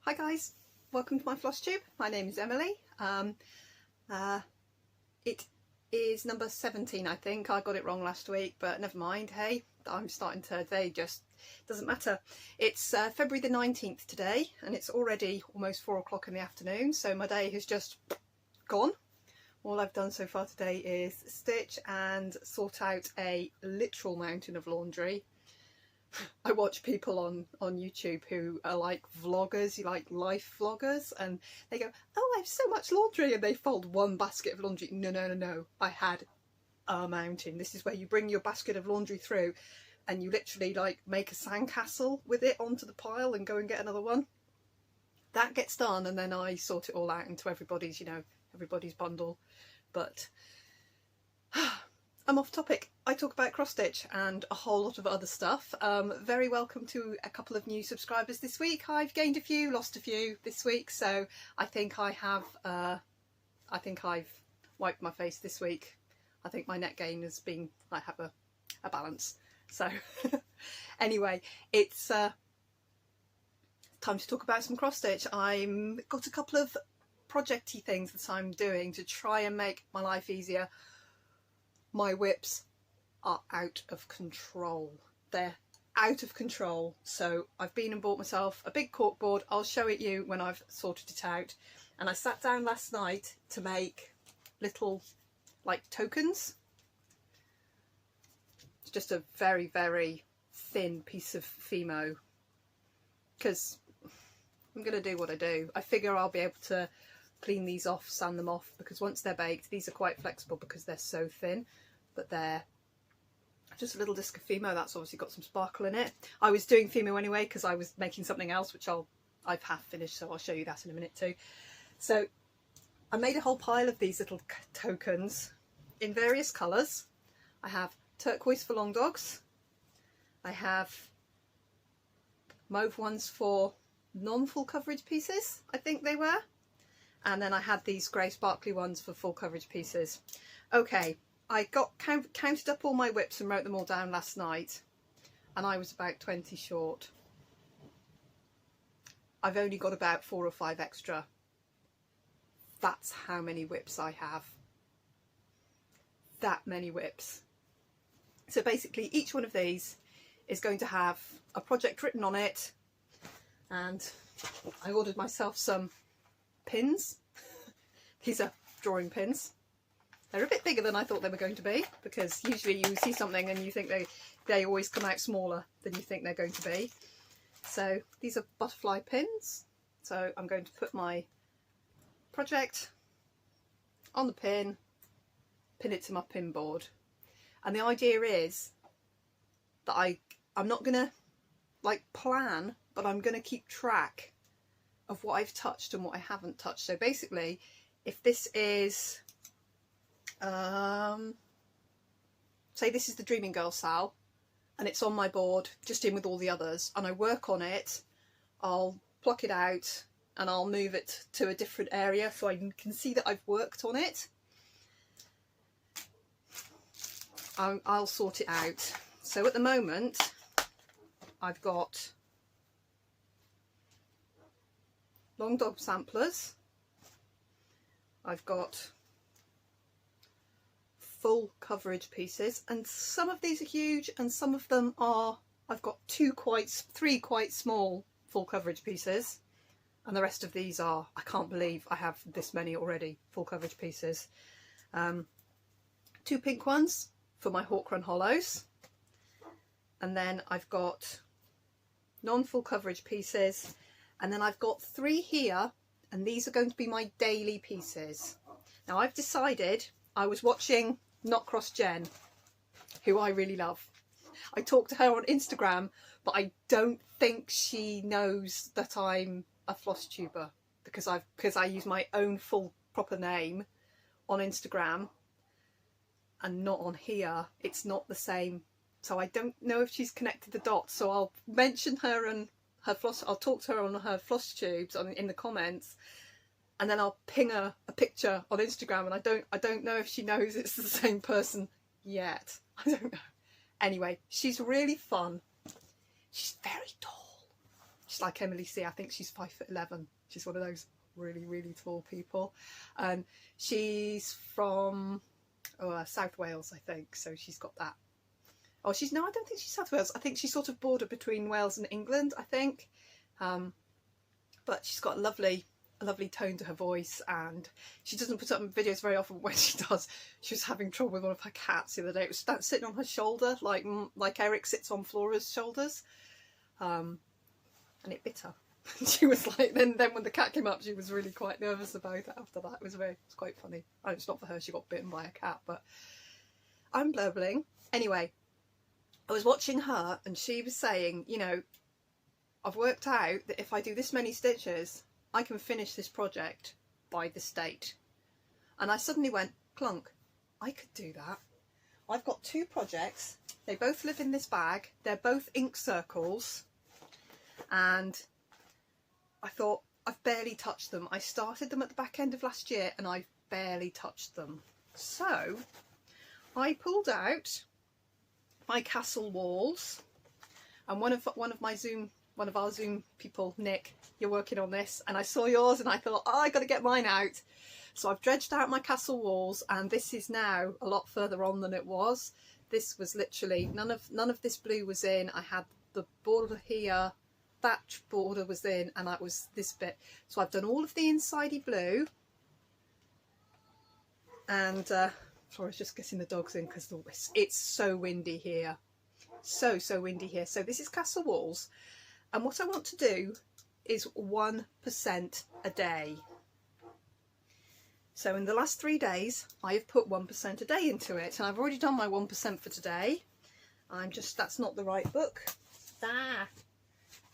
Hi guys, welcome to my Flosstube. My name is Emily. It is number 17, I think. I got it wrong last week, but never mind. Hey, I'm starting to, they just doesn't matter. It's February the 19th today, and it's already almost 4 o'clock in the afternoon, so my day has just gone. All I've done so far today is stitch and sort out a literal mountain of laundry. I watch people on YouTube who are like vloggers, like life vloggers, and they go, oh, I have so much laundry, and they fold one basket of laundry. No. I had a mountain. This is where you bring your basket of laundry through and you literally like make a sandcastle with it onto the pile and go and get another one. That gets done, and then I sort it all out into everybody's, everybody's bundle. But I'm off topic. I talk about cross stitch and a whole lot of other stuff. Very welcome to a couple of new subscribers this week. I've gained a few, lost a few this week, so I think I have. I think I've wiped my face this week. I think my net gain has been. I have a balance. So anyway, it's time to talk about some cross stitch. I'm got a couple of projecty things that I'm doing to try and make my life easier. My whips are out of control. They're out of control. So I've been and bought myself a big corkboard. I'll show it you when I've sorted it out. And I sat down last night to make little like tokens. It's just a very, very thin piece of Fimo, because I'm going to do what I do. I figure I'll be able to clean these off, sand them off, because once they're baked, these are quite flexible because they're so thin, but they're just a little disc of Fimo that's obviously got some sparkle in it. I was doing Fimo anyway because I was making something else, which I've half finished, so I'll show you that in a minute too. So I made a whole pile of these little tokens in various colours. I have turquoise for long dogs, I have mauve ones for non-full coverage pieces, I think they were, and then I had these grey sparkly ones for full coverage pieces. Okay, I got counted up all my whips and wrote them all down last night, and I was about 20 short. I've only got about 4 or 5 extra. That's how many whips I have. That many whips. So basically each one of these is going to have a project written on it, and I ordered myself some pins. These are drawing pins. They're a bit bigger than I thought they were going to be, because usually you see something and you think they always come out smaller than you think they're going to be. So these are butterfly pins. So I'm going to put my project on the pin, pin it to my pin board. And the idea is that I'm not going to like plan, but I'm going to keep track of what I've touched and what I haven't touched. So basically, if this is, say this is the Dreaming Girl Sal, and it's on my board, just in with all the others, and I work on it, I'll pluck it out and I'll move it to a different area so I can see that I've worked on it. I'll sort it out. So at the moment, I've got long dog samplers, I've got full coverage pieces, and some of these are huge and some of them are, I've got 3 quite small full coverage pieces, and the rest of these are, I can't believe I have this many already, full coverage pieces. 2 pink ones for my Hawk Run hollows, and then I've got non-full coverage pieces, and then I've got 3 here, and these are going to be my daily pieces. Now I've decided, I was watching Not Cross Jen, who I really love. I talked to her on Instagram, but I don't think she knows that I'm a floss tuber, because I use my own full proper name on Instagram and not on here. It's not the same, so I don't know if she's connected the dots. So I'll mention her and her floss. I'll talk to her on her floss tubes in the comments, and then I'll ping her a picture on Instagram. And I don't know if she knows it's the same person yet. I don't know. Anyway, she's really fun. She's very tall. She's much like Emily C. I think she's 5'11". She's one of those really, really tall people. And she's from South Wales, I think. So she's got that. Oh, no, I don't think she's South Wales. I think she's sort of border between Wales and England, I think. But she's got a lovely tone to her voice, and she doesn't put up videos very often. When she does, she was having trouble with one of her cats the other day. It was sitting on her shoulder, like Eric sits on Flora's shoulders, and it bit her. She was like, then when the cat came up, she was really quite nervous about it after that. It was quite funny. Oh, it's not for her, she got bitten by a cat, but I'm blabbling. Anyway, I was watching her, and she was saying, you know, I've worked out that if I do this many stitches, I can finish this project by this date. And I suddenly went, clunk, I could do that. I've got 2 projects. They both live in this bag. They're both ink circles. And I thought, I've barely touched them. I started them at the back end of last year and I've barely touched them. So I pulled out my castle walls, and one of our Zoom people, Nick, you're working on this, and I saw yours and I thought, oh, I got to get mine out. So I've dredged out my castle walls, and this is now a lot further on than it was. This was literally, none of this blue was in. I had the border here, that border was in, and that was this bit. So I've done all of the insidey blue, and sorry, I was just getting the dogs in because it's so windy here. So windy here. So this is castle walls. And what I want to do is 1% a day. So in the last 3 days, I have put 1% a day into it. And I've already done my 1% for today. That's not the right book.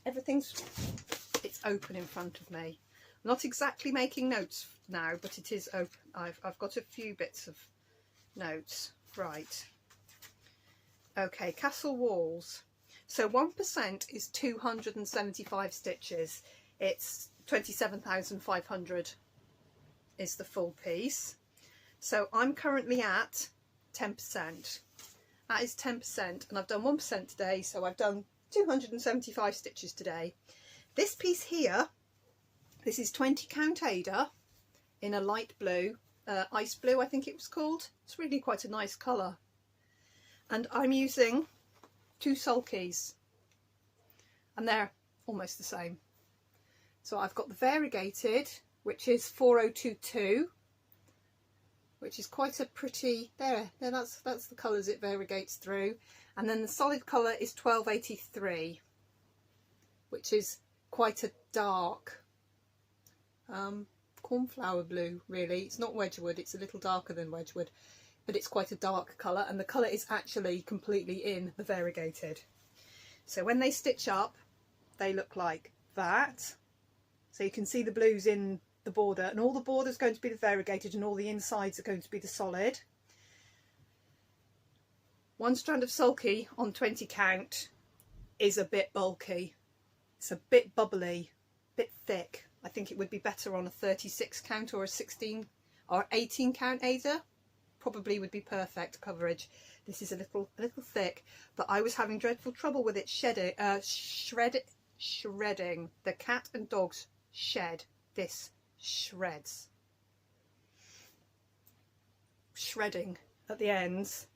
It's open in front of me. I'm not exactly making notes now, but it is open. I've got a few bits of notes. Right. Okay, castle walls. So 1% is 275 stitches. It's 27,500 is the full piece. So I'm currently at 10%. That is 10%, and I've done 1% today, so I've done 275 stitches today. This piece here, this is 20 count Ada in a light blue, ice blue I think it was called. It's really quite a nice colour. And I'm using 2 sulkies, and they're almost the same. So I've got the variegated, which is 4022, which is quite a pretty, that's the colours it variegates through. And then the solid colour is 1283, which is quite a dark cornflower blue, really. It's not Wedgwood, it's a little darker than Wedgwood, but it's quite a dark colour, and the colour is actually completely in the variegated. So when they stitch up, they look like that. So you can see the blues in the border, and all the border is going to be the variegated, and all the insides are going to be the solid. 1 strand of sulky on 20 count is a bit bulky. It's a bit bubbly, a bit thick. I think it would be better on a 36 count or a 16 or 18 count Ada. Probably would be perfect coverage. This is a little thick, but I was having dreadful trouble with it shredding. The cat and dogs shed. This shreds. Shredding at the ends,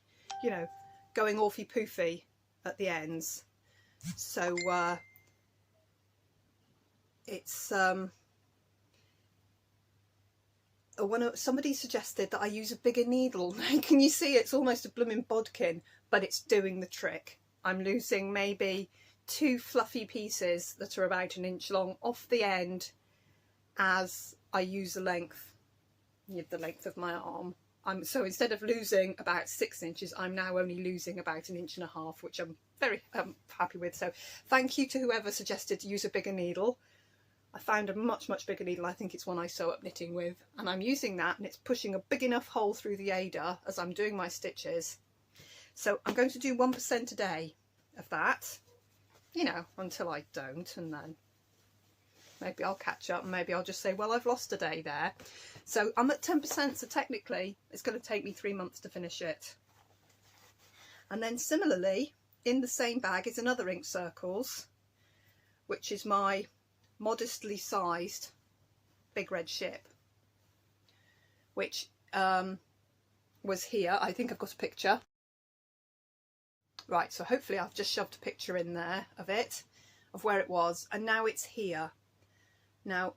you know, going awfully poofy at the ends. So it's somebody suggested that I use a bigger needle. Can you see it's almost a blooming bodkin, but it's doing the trick. I'm losing maybe 2 fluffy pieces that are about 1 inch long off the end as I use the length of my arm. So instead of losing about 6 inches, I'm now only losing about 1.5 inches, which I'm very happy with. So thank you to whoever suggested to use a bigger needle. I found a much bigger needle. I think it's one I sew up knitting with, and I'm using that, and it's pushing a big enough hole through the Ada as I'm doing my stitches. So I'm going to do 1% a day of that, you know, until I don't, and then maybe I'll catch up, and maybe I'll just say, well, I've lost a day there. So I'm at 10%, so technically it's going to take me 3 months to finish it. And then similarly, in the same bag is another ink circles, which is my modestly sized big red ship, which was here. I think I've got a picture. Right, so hopefully I've just shoved a picture in there of it, of where it was, and now it's here. Now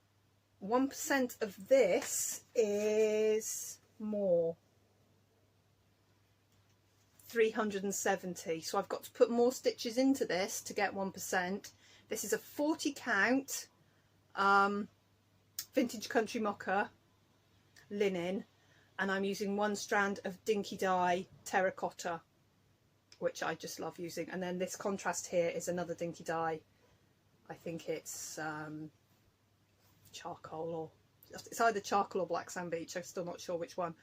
1% of this is more, 370, so I've got to put more stitches into this to get 1%. This is a 40 count vintage country mocha linen, and I'm using 1 strand of dinky dye terracotta, which I just love using, and then this contrast here is another dinky dye. I think it's charcoal, or it's either charcoal or black sand beach. I'm still not sure which one.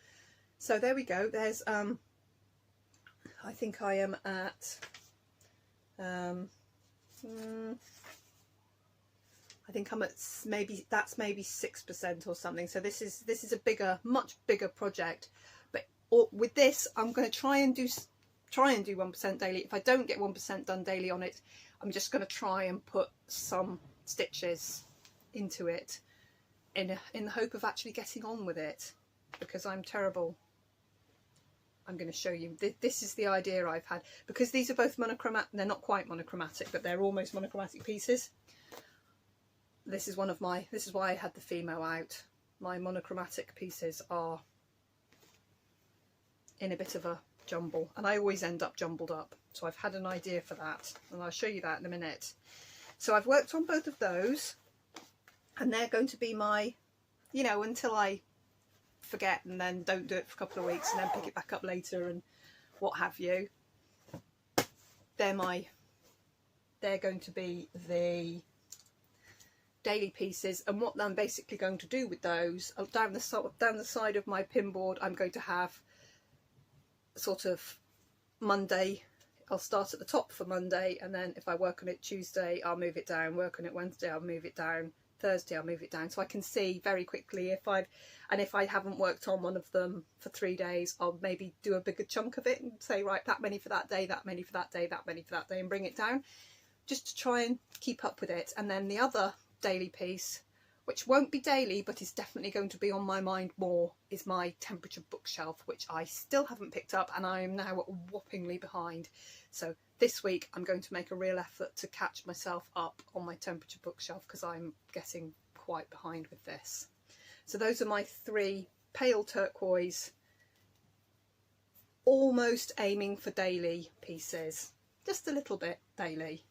So there we go. There's I think I am at I think I'm at maybe 6% or something. So this is a bigger, much bigger project. But with this, I'm going to try and do 1% daily. If I don't get 1% done daily on it, I'm just going to try and put some stitches into it in the hope of actually getting on with it, because I'm terrible. I'm going to show you. This is the idea I've had, because these are both monochromatic. They're not quite monochromatic, but they're almost monochromatic pieces. This is one of my, this is why I had the Fimo out. My monochromatic pieces are in a bit of a jumble, and I always end up jumbled up. So I've had an idea for that, and I'll show you that in a minute. So I've worked on both of those, and they're going to be my, you know, until I forget and then don't do it for a couple of weeks and then pick it back up later and what have you. They're going to be the daily pieces, and what I'm basically going to do with those, down the side of my pin board, I'm going to have sort of Monday. I'll start at the top for Monday, and then if I work on it Tuesday, I'll move it down. Work on it Wednesday, I'll move it down. Thursday, I'll move it down, so I can see very quickly if I haven't worked on one of them for 3 days, I'll maybe do a bigger chunk of it and say, right, that many for that day, that many for that day, that many for that day, and bring it down just to try and keep up with it. And then the other daily piece, which won't be daily but is definitely going to be on my mind more, is my temperature bookshelf, which I still haven't picked up, and I am now whoppingly behind. So this week I'm going to make a real effort to catch myself up on my temperature bookshelf, because I'm getting quite behind with this. So those are my 3 pale turquoise, almost aiming for daily pieces, just a little bit daily.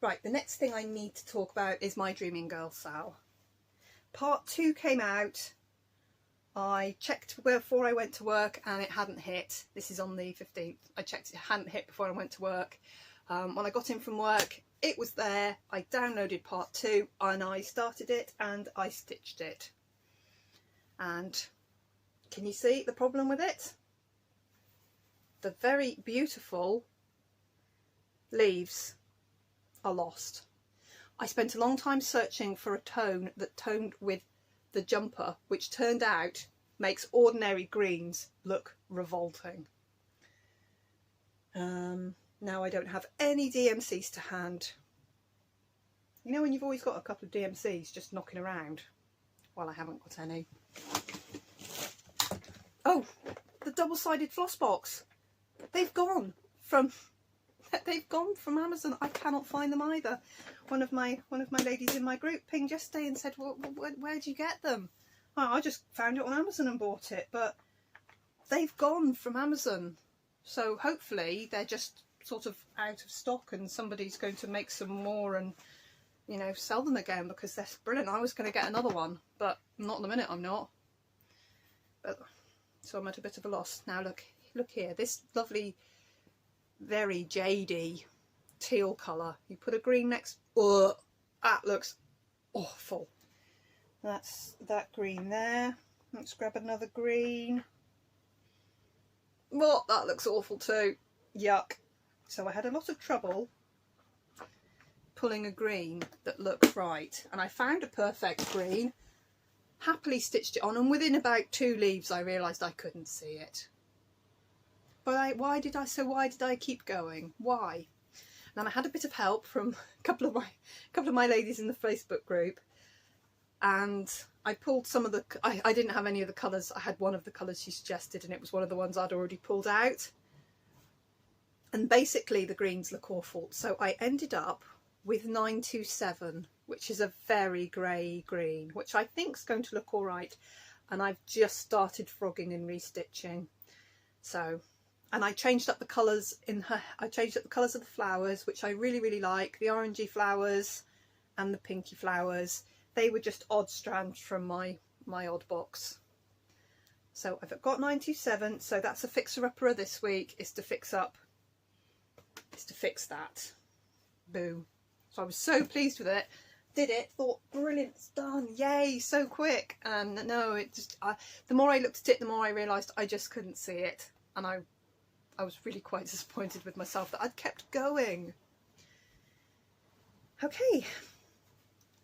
Right, the next thing I need to talk about is my Dreaming Girl Sal. Part 2 came out. I checked before I went to work and it hadn't hit. This is on the 15th. I checked, it hadn't hit before I went to work. When I got in from work, it was there. I downloaded part 2 and I started it and I stitched it. And can you see the problem with it? The very beautiful leaves are lost. I spent a long time searching for a tone that toned with the jumper, which turned out makes ordinary greens look revolting. Now I don't have any DMCs to hand. You know when you've always got a couple of DMCs just knocking around? Well, I haven't got any. Oh, the double-sided floss box. They've gone from Amazon. I cannot find them either. One of my ladies in my group pinged yesterday and said, well, where'd you get them? Oh, I just found it on Amazon and bought it, but they've gone from Amazon. So hopefully they're just sort of out of stock and somebody's going to make some more and, you know, sell them again, because they're brilliant. I was going to get another one, but not in the minute, I'm not. But so I'm at a bit of a loss. Now look here, this lovely, very jadey teal colour. You put a green next, oh, that looks awful. That's that green there. Let's grab another green. Oh, that looks awful too. Yuck. So I had a lot of trouble pulling a green that looked right, and I found a perfect green, happily stitched it on, and within about 2 leaves I realised I couldn't see it. But why did I keep going? Why? And I had a bit of help from a couple of my ladies in the Facebook group, and I pulled some of the, I didn't have any of the colours. I had one of the colours she suggested, and it was one of the ones I'd already pulled out. And basically the greens look awful, so I ended up with 927, which is a very grey green, which I think is going to look all right. And I've just started frogging and restitching. So, and I changed up the colours I changed up the colours of the flowers, which I really like. The orangey flowers and the pinky flowers. They were just odd strands from my odd box. So I've got 927, so that's a fixer-upper this week, is to fix that. Boom. So I was so pleased with it. Did it, thought brilliant, it's done, yay, so quick. And no, it just, the more I looked at it, the more I realised I just couldn't see it. And I was really quite disappointed with myself that I'd kept going. Okay,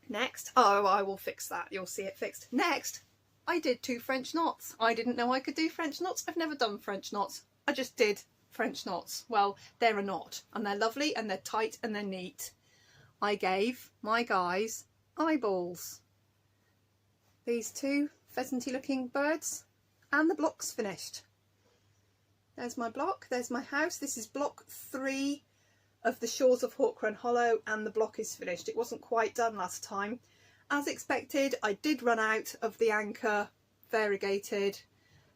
next, oh, I will fix that, you'll see it fixed. Next, I did 2 French knots. I didn't know I could do French knots. I've never done French knots. I just did French knots. Well, they're a knot, and they're lovely, and they're tight, and they're neat. I gave my guys eyeballs. These 2 pheasanty looking birds, and the block's finished. There's my block, there's my house. This is block 3 of the Shores of Hawkrun Hollow, and the block is finished. It wasn't quite done last time. As expected, I did run out of the anchor variegated,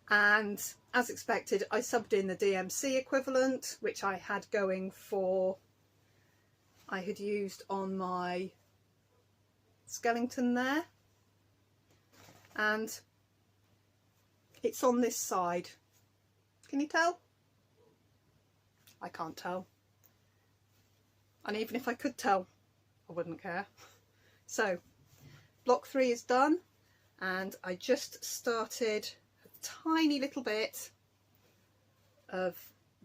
and as expected I subbed in the DMC equivalent, which I had going for, I had used on my skeleton there, and it's on this side. Can you tell? I can't tell, and even if I could tell, I wouldn't care. So block 3 is done, and I just started a tiny little bit of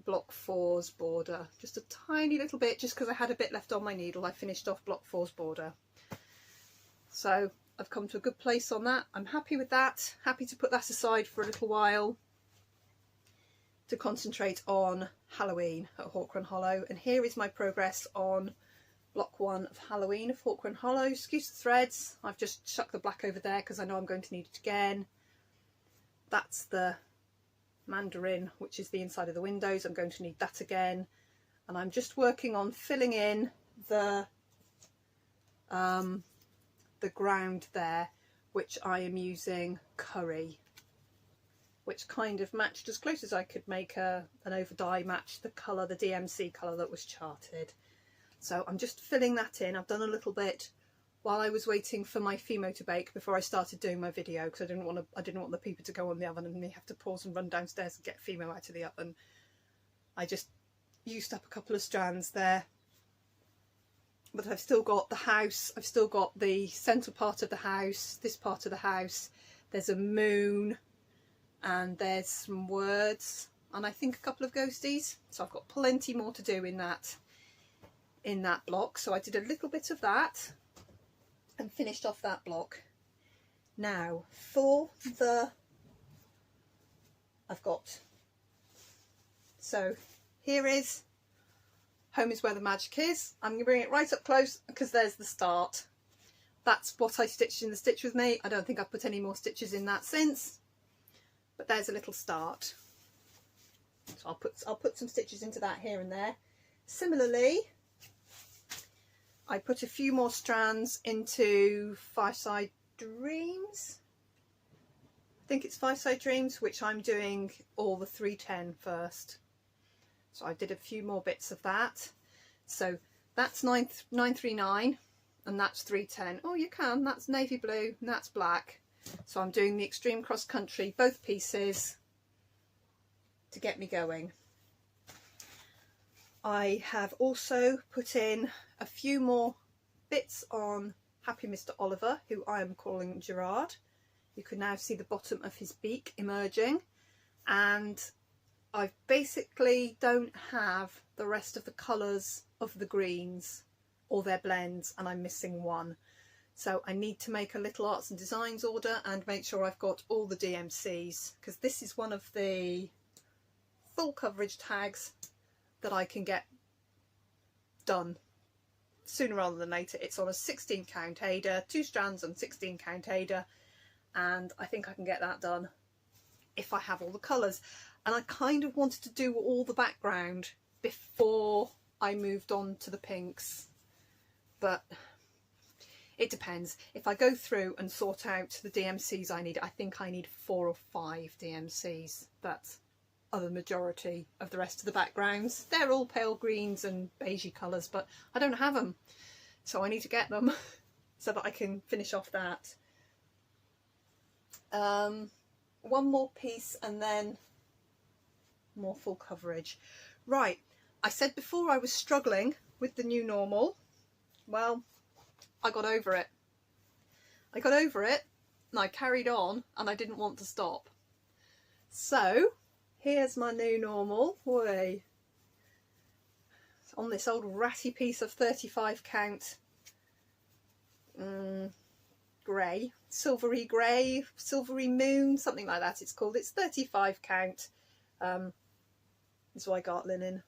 block 4's border, just a tiny little bit, just because I had a bit left on my needle. I finished off block 4's border, so I've come to a good place on that. I'm happy with that, happy to put that aside for a little while to concentrate on Halloween at Hawkrun Hollow. And here is my progress on block 1 of Halloween of Hawkrun Hollow. Excuse the threads, I've just chucked the black over there because I know I'm going to need it again. That's the mandarin, which is the inside of the windows. I'm going to need that again, and I'm just working on filling in the ground there, which I am using curry, which kind of matched as close as I could make an over dye match the colour, the DMC colour that was charted. So I'm just filling that in. I've done a little bit while I was waiting for my Fimo to bake before I started doing my video, because I didn't want the peeper to go on the oven and me have to pause and run downstairs and get Fimo out of the oven. I just used up a couple of strands there, but I've still got the house, I've still got the centre part of the house, this part of the house. There's a moon, and there's some words, and I think a couple of ghosties. So I've got plenty more to do in that block. So I did a little bit of that and finished off that block. Now for the, so here is Home is Where the Magic Is. I'm going to bring it right up close because there's the start. That's what I stitched in the Stitch With Me. I don't think I've put any more stitches in that since, but there's a little start. So I'll put some stitches into that here and there. Similarly, I put a few more strands into Fireside Dreams. I think it's Fireside Dreams, which I'm doing all the 310 first. So I did a few more bits of that. So that's 939 and that's 310. Oh, you can, that's navy blue and that's black. So I'm doing the Extreme Cross Country, both pieces, to get me going. I have also put in a few more bits on Happy Mr. Oliver, who I am calling Gerard. You can now see the bottom of his beak emerging, and I basically don't have the rest of the colours of the greens or their blends, and I'm missing one. So I need to make a little arts and designs order and make sure I've got all the DMCs, because this is one of the full coverage tags that I can get done sooner rather than later. It's on a 16 count aider, 2 strands on 16 count aider, and I think I can get that done if I have all the colours. And I kind of wanted to do all the background before I moved on to the pinks, but it depends. If I go through and sort out the DMCs I need, I think I need 4 or 5 DMCs. That's the majority of the rest of the backgrounds. They're all pale greens and beigey colours, but I don't have them, so I need to get them so that I can finish off that. One more piece and then more full coverage. Right, I said before I was struggling with the new normal. Well, I got over it. I got over it and I carried on, and I didn't want to stop. So here's my new normal. Way on this old ratty piece of 35 count grey, silvery moon, something like that it's called. It's 35 count. It's White linen,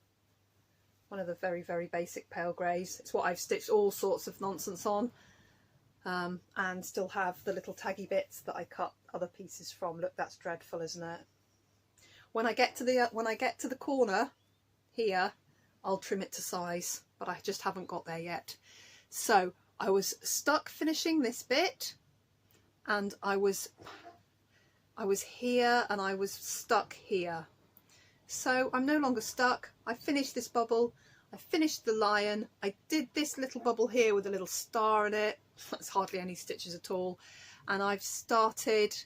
one of the very, very basic pale greys. It's what I've stitched all sorts of nonsense on, and still have the little taggy bits that I cut other pieces from. Look, that's dreadful, isn't it? When I get to the corner here, I'll trim it to size, but I just haven't got there yet. So I was stuck finishing this bit, and I was here and I was stuck here. So I'm no longer stuck. I finished this bubble, I finished the lion, I did this little bubble here with a little star in it. That's hardly any stitches at all. And I've started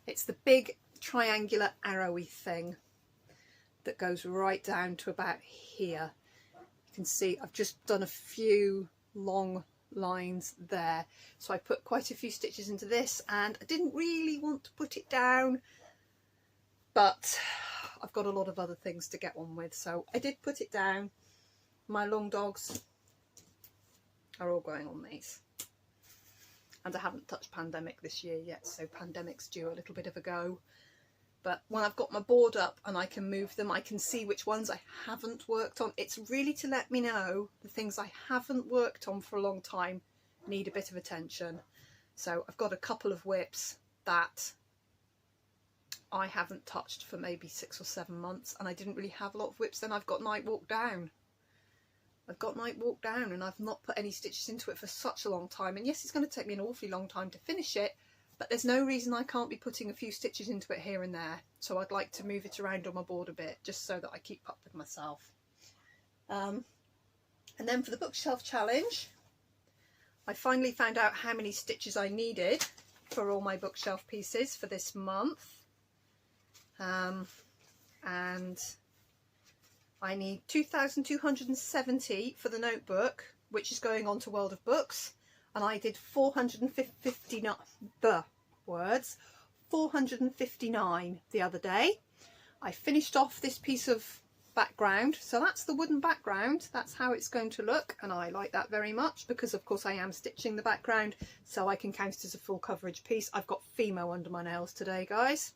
it's the big triangular arrowy thing that goes right down to about here. You can see I've just done a few long lines there. So I put quite a few stitches into this, and I didn't really want to put it down, but I've got a lot of other things to get on with, so I did put it down. My long dogs are all going on these, and I haven't touched Pandemic this year yet, so Pandemic's due a little bit of a go. But when I've got my board up and I can move them, I can see which ones I haven't worked on. It's really to let me know the things I haven't worked on for a long time need a bit of attention. So I've got a couple of whips that I haven't touched for maybe 6 or 7 months, and I didn't really have a lot of whips. Then I've got Night Walk Down. And I've not put any stitches into it for such a long time. And yes, it's going to take me an awfully long time to finish it, but there's no reason I can't be putting a few stitches into it here and there. So I'd like to move it around on my board a bit, just so that I keep up with myself. And then for the bookshelf challenge, I finally found out how many stitches I needed for all my bookshelf pieces for this month. And I need 2,270 for the notebook, which is going on to World of Books, and I did 459 the other day. I finished off this piece of background, so that's the wooden background. That's how it's going to look, and I like that very much because of course I am stitching the background, so I can count it as a full coverage piece. I've got Fimo under my nails today, guys.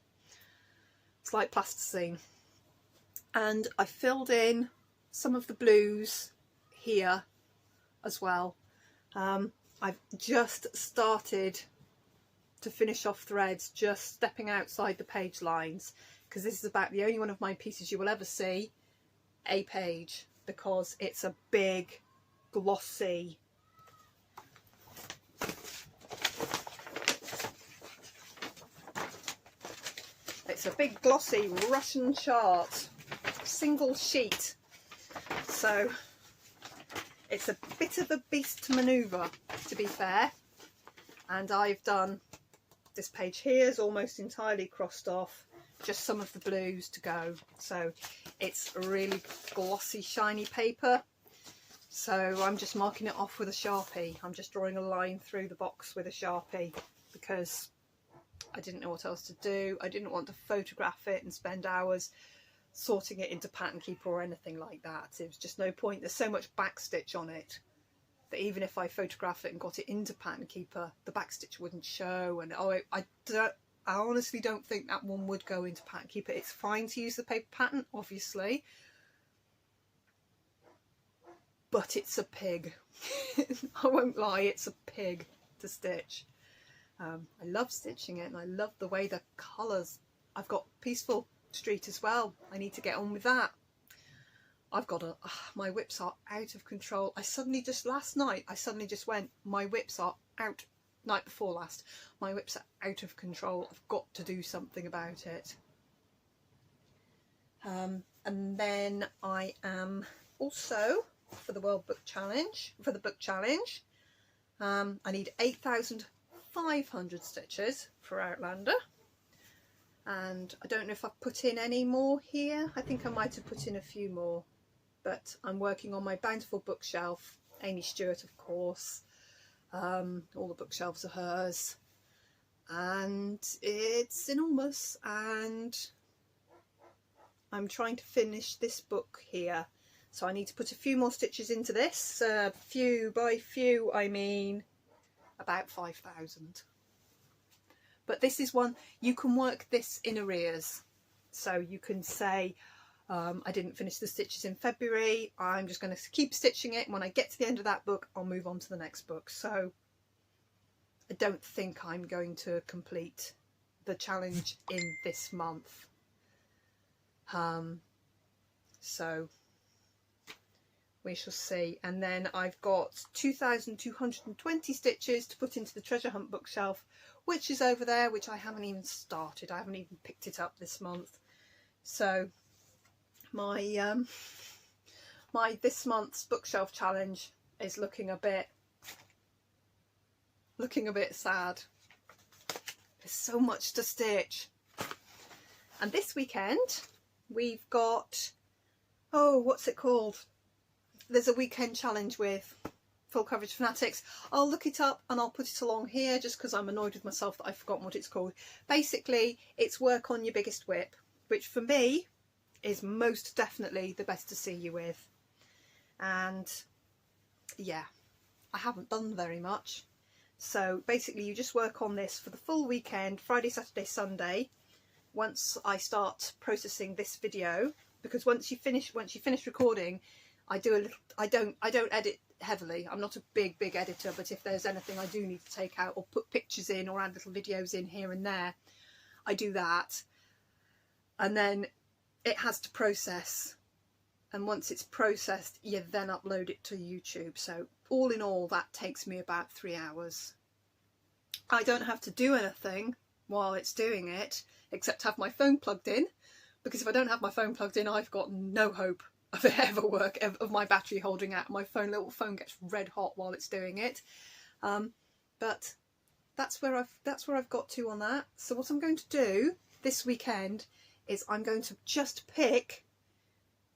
It's like plasticine. And I filled in some of the blues here as well. I've just started to finish off threads, just stepping outside the page lines, because this is about the only one of my pieces you will ever see a page, because it's a big glossy Russian chart, single sheet, so it's a bit of a beast to manoeuvre, to be fair. And I've done this page here is almost entirely crossed off, just some of the blues to go. So it's a really glossy shiny paper, so I'm just marking it off with a Sharpie. I'm just drawing a line through the box with a Sharpie because I didn't know what else to do. I didn't want to photograph it and spend hours sorting it into Pattern Keeper or anything like that. It was just no point. There's so much backstitch on it that even if I photograph it and got it into Pattern Keeper, the backstitch wouldn't show. And I honestly don't think that one would go into Pattern Keeper. It's fine to use the paper pattern, obviously, but it's a pig. I won't lie, it's a pig to stitch. I love stitching it, and I love the way the colours. I've got Peaceful Street as well. I need to get on with that. I've got my whips are out of control. Last night I suddenly just went, my whips are out. Night before last, my whips are out of control. I've got to do something about it. And then I am also, for the book challenge, I need 8,500 stitches for Outlander. And I don't know if I've put in any more here. I think I might have put in a few more. But I'm working on my Bountiful bookshelf. Amy Stewart, of course. All the bookshelves are hers. And it's enormous. And I'm trying to finish this book here. So I need to put a few more stitches into this. Few by few, I mean about 5,000. But this is one, you can work this in arrears. So you can say, I didn't finish the stitches in February, I'm just going to keep stitching it. When I get to the end of that book, I'll move on to the next book. So I don't think I'm going to complete the challenge in this month. So we shall see. And then I've got 2,220 stitches to put into the treasure hunt bookshelf, which is over there, which I haven't even started. I haven't even picked it up this month. So my this month's bookshelf challenge is looking a bit sad. There's so much to stitch. And this weekend we've got, oh, what's it called? There's a weekend challenge with Full Coverage Fanatics. I'll look it up and I'll put it along here just because I'm annoyed with myself that I've forgotten what it's called. Basically, it's work on your biggest whip, which for me is most definitely the best to see you with. And yeah, I haven't done very much. So basically you just work on this for the full weekend, Friday, Saturday, Sunday. Once I start processing this video, because once you finish recording, I don't edit heavily. I'm not a big editor, but if there's anything I do need to take out or put pictures in or add little videos in here and there, I do that. And then it has to process, and once it's processed, you then upload it to YouTube. So all in all, that takes me about 3 hours. I don't have to do anything while it's doing it except have my phone plugged in, because if I don't have my phone plugged in, I've got no hope of it ever work, of my battery holding out. My little phone gets red hot while it's doing it. But that's where I've got to on that. So what I'm going to do this weekend is I'm going to just pick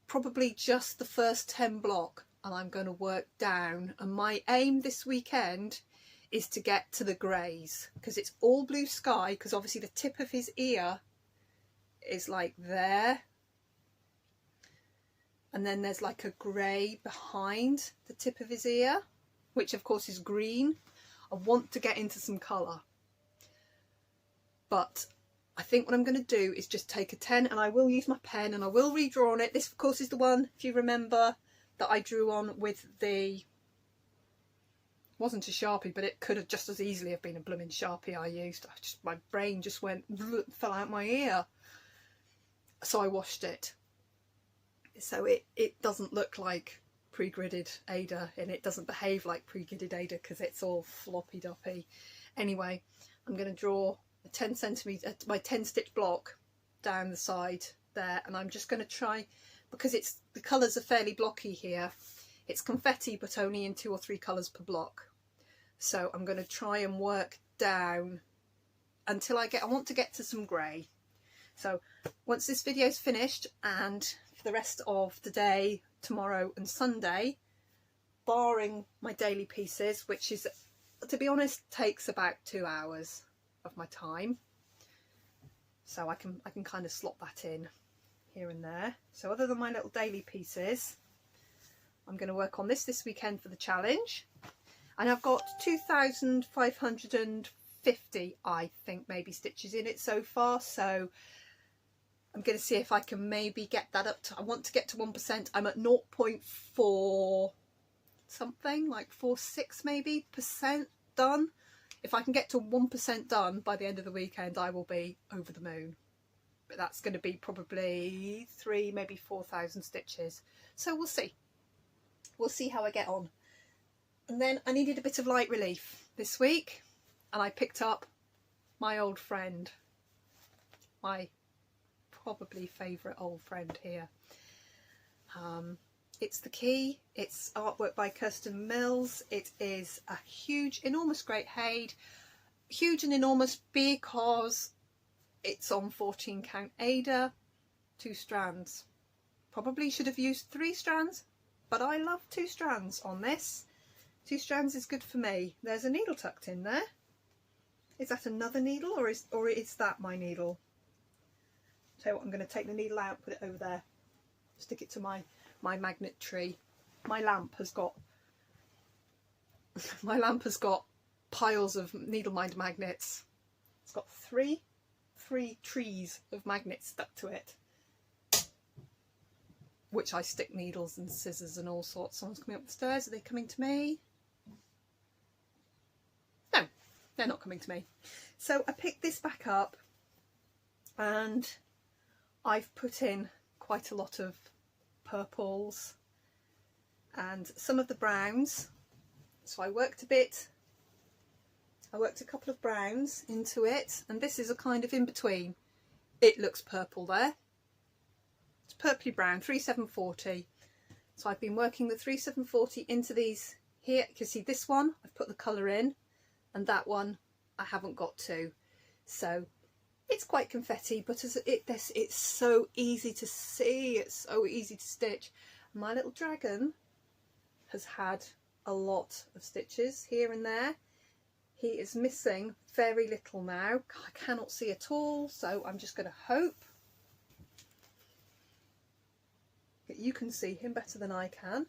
probably just the first 10 block, and I'm going to work down. And my aim this weekend is to get to the greys, because it's all blue sky, because obviously the tip of his ear is like there, and then there's like a grey behind the tip of his ear, which of course is green. I want to get into some colour, but I think what I'm going to do is just take a 10, and I will use my pen and I will redraw on it. This of course is the one, if you remember, that I drew on with the, wasn't a Sharpie, but it could have just as easily have been a blooming Sharpie I used. My brain just went, fell out my ear. So I washed it. So it doesn't look like pre-gridded Ada, and it doesn't behave like pre-gridded Ada because it's all floppy doppy. Anyway, I'm going to draw a 10 centimetre, my 10 stitch block down the side there, and I'm just going to try, because the colours are fairly blocky here, it's confetti but only in 2 or 3 colours per block. So I'm going to try and work down until I want to get to some grey. So once this video is finished, and for the rest of the day, tomorrow and Sunday, barring my daily pieces, which is, to be honest, takes about 2 hours of my time, so I can kind of slot that in here and there. So other than my little daily pieces, I'm going to work on this weekend for the challenge, and I've got 2,550 I think maybe stitches in it so far, so I'm going to see if I can maybe get that up to, I want to get to 1%. I'm at 0.4 something, like 4-6 maybe % done. If I can get to 1% done by the end of the weekend, I will be over the moon. But that's going to be probably 3, maybe 4,000 stitches. So we'll see. We'll see how I get on. And then I needed a bit of light relief this week, and I picked up my old friend, my probably favourite old friend here. It's the Key. It's artwork by Kirsten Mills. It is a huge, enormous great Haid. Huge and enormous because it's on 14 count Ada, 2 strands. Probably should have used 3 strands, but I love 2 strands on this. 2 strands is good for me. There's a needle tucked in there. Is that another needle, or is that my needle? Tell you what, I'm going to take the needle out, put it over there, stick it to my magnet tree. My lamp has got piles of needle mind magnets. It's got three trees of magnets stuck to it, which I stick needles and scissors and all sorts. Someone's coming up the stairs. Are they coming to me? No, they're not coming to me. So I picked this back up and I've put in quite a lot of purples and some of the browns. So I worked a couple of browns into it, and this is a kind of in between. It looks purple there. It's purpley brown, 3740. So I've been working the 3740 into these here. You can see this one I've put the colour in, and that one I haven't got to. So it's quite confetti, but it's so easy to see, it's so easy to stitch. My little dragon has had a lot of stitches here and there. He is missing very little now. I cannot see at all, so I'm just going to hope that you can see him better than I can.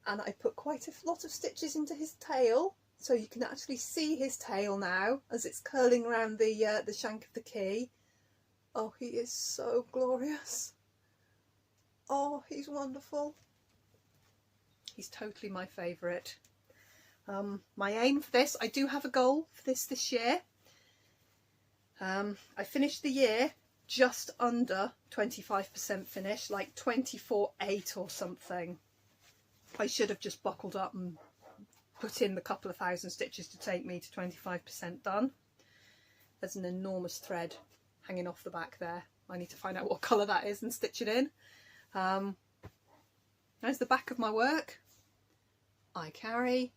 And I put quite a lot of stitches into his tail, so you can actually see his tail now as it's curling around the shank of the key. Oh, he is so glorious. Oh, he's wonderful. He's totally my favourite. My aim for this, I do have a goal for this year. I finished the year just under 25% finished, like 24.8 or something. I should have just buckled up and put in the couple of thousand stitches to take me to 25% done. There's an enormous thread hanging off the back there. I need to find out what colour that is and stitch it in. There's the back of my work. I carry,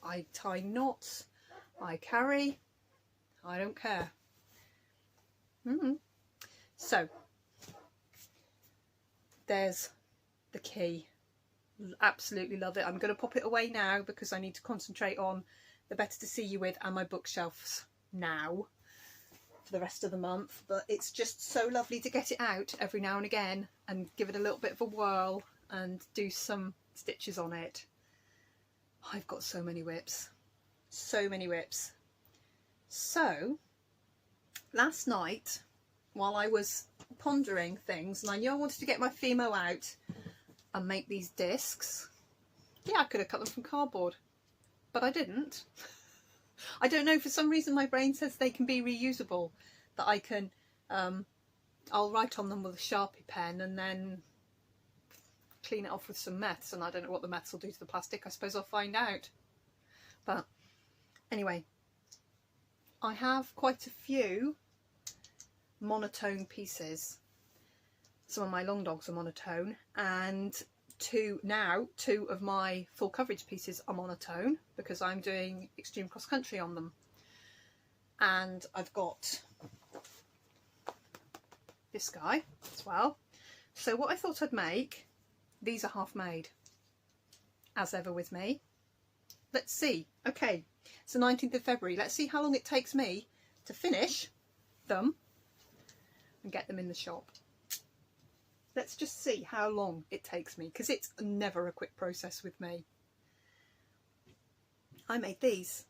I tie knots, I carry, I don't care. So there's the key. Absolutely love it. I'm going to pop it away now because I need to concentrate on the Better to See You With and my bookshelves now for the rest of the month. But it's just so lovely to get it out every now and again and give it a little bit of a whirl and do some stitches on it. I've got so many whips, so many whips. So last night, while I was pondering things, and I knew I wanted to get my Fimo out and make these discs. Yeah, I could have cut them from cardboard, but I didn't. I don't know, for some reason my brain says they can be reusable, that I can, I'll write on them with a Sharpie pen and then clean it off with some meths, and I don't know what the meths will do to the plastic. I suppose I'll find out. But anyway, I have quite a few monotone pieces. Some of my long dogs are monotone, and two of my full coverage pieces are monotone because I'm doing extreme cross country on them. And I've got this guy as well. So what I thought I'd make, these are half made, as ever with me. Let's see. Okay, it's the 19th of February. Let's see how long it takes me to finish them and get them in the shop. Let's just see how long it takes me, because it's never a quick process with me. I made these.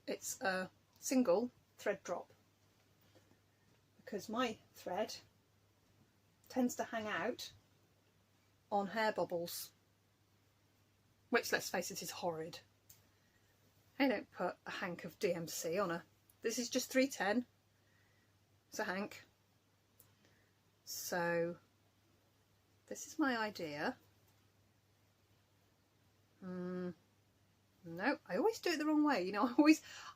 It's a single thread drop because my thread tends to hang out on hair bubbles, which, let's face it, is horrid. I don't put a hank of DMC on a, this is just 310, it's a hank. So this is my idea. No, I always do it the wrong way. You know,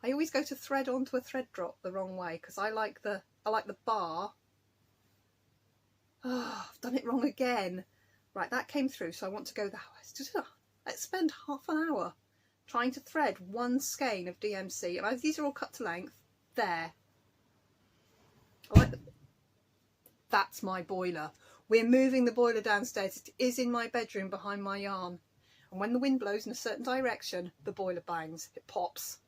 I always go to thread onto a thread drop the wrong way because I like the bar. Oh, I've done it wrong again. Right, that came through, so I want to go that way. Let's spend half an hour trying to thread one skein of DMC. And these are all cut to length. There. I like that's my boiler. We're moving the boiler downstairs. It is in my bedroom behind my yarn. And when the wind blows in a certain direction, the boiler bangs. It pops.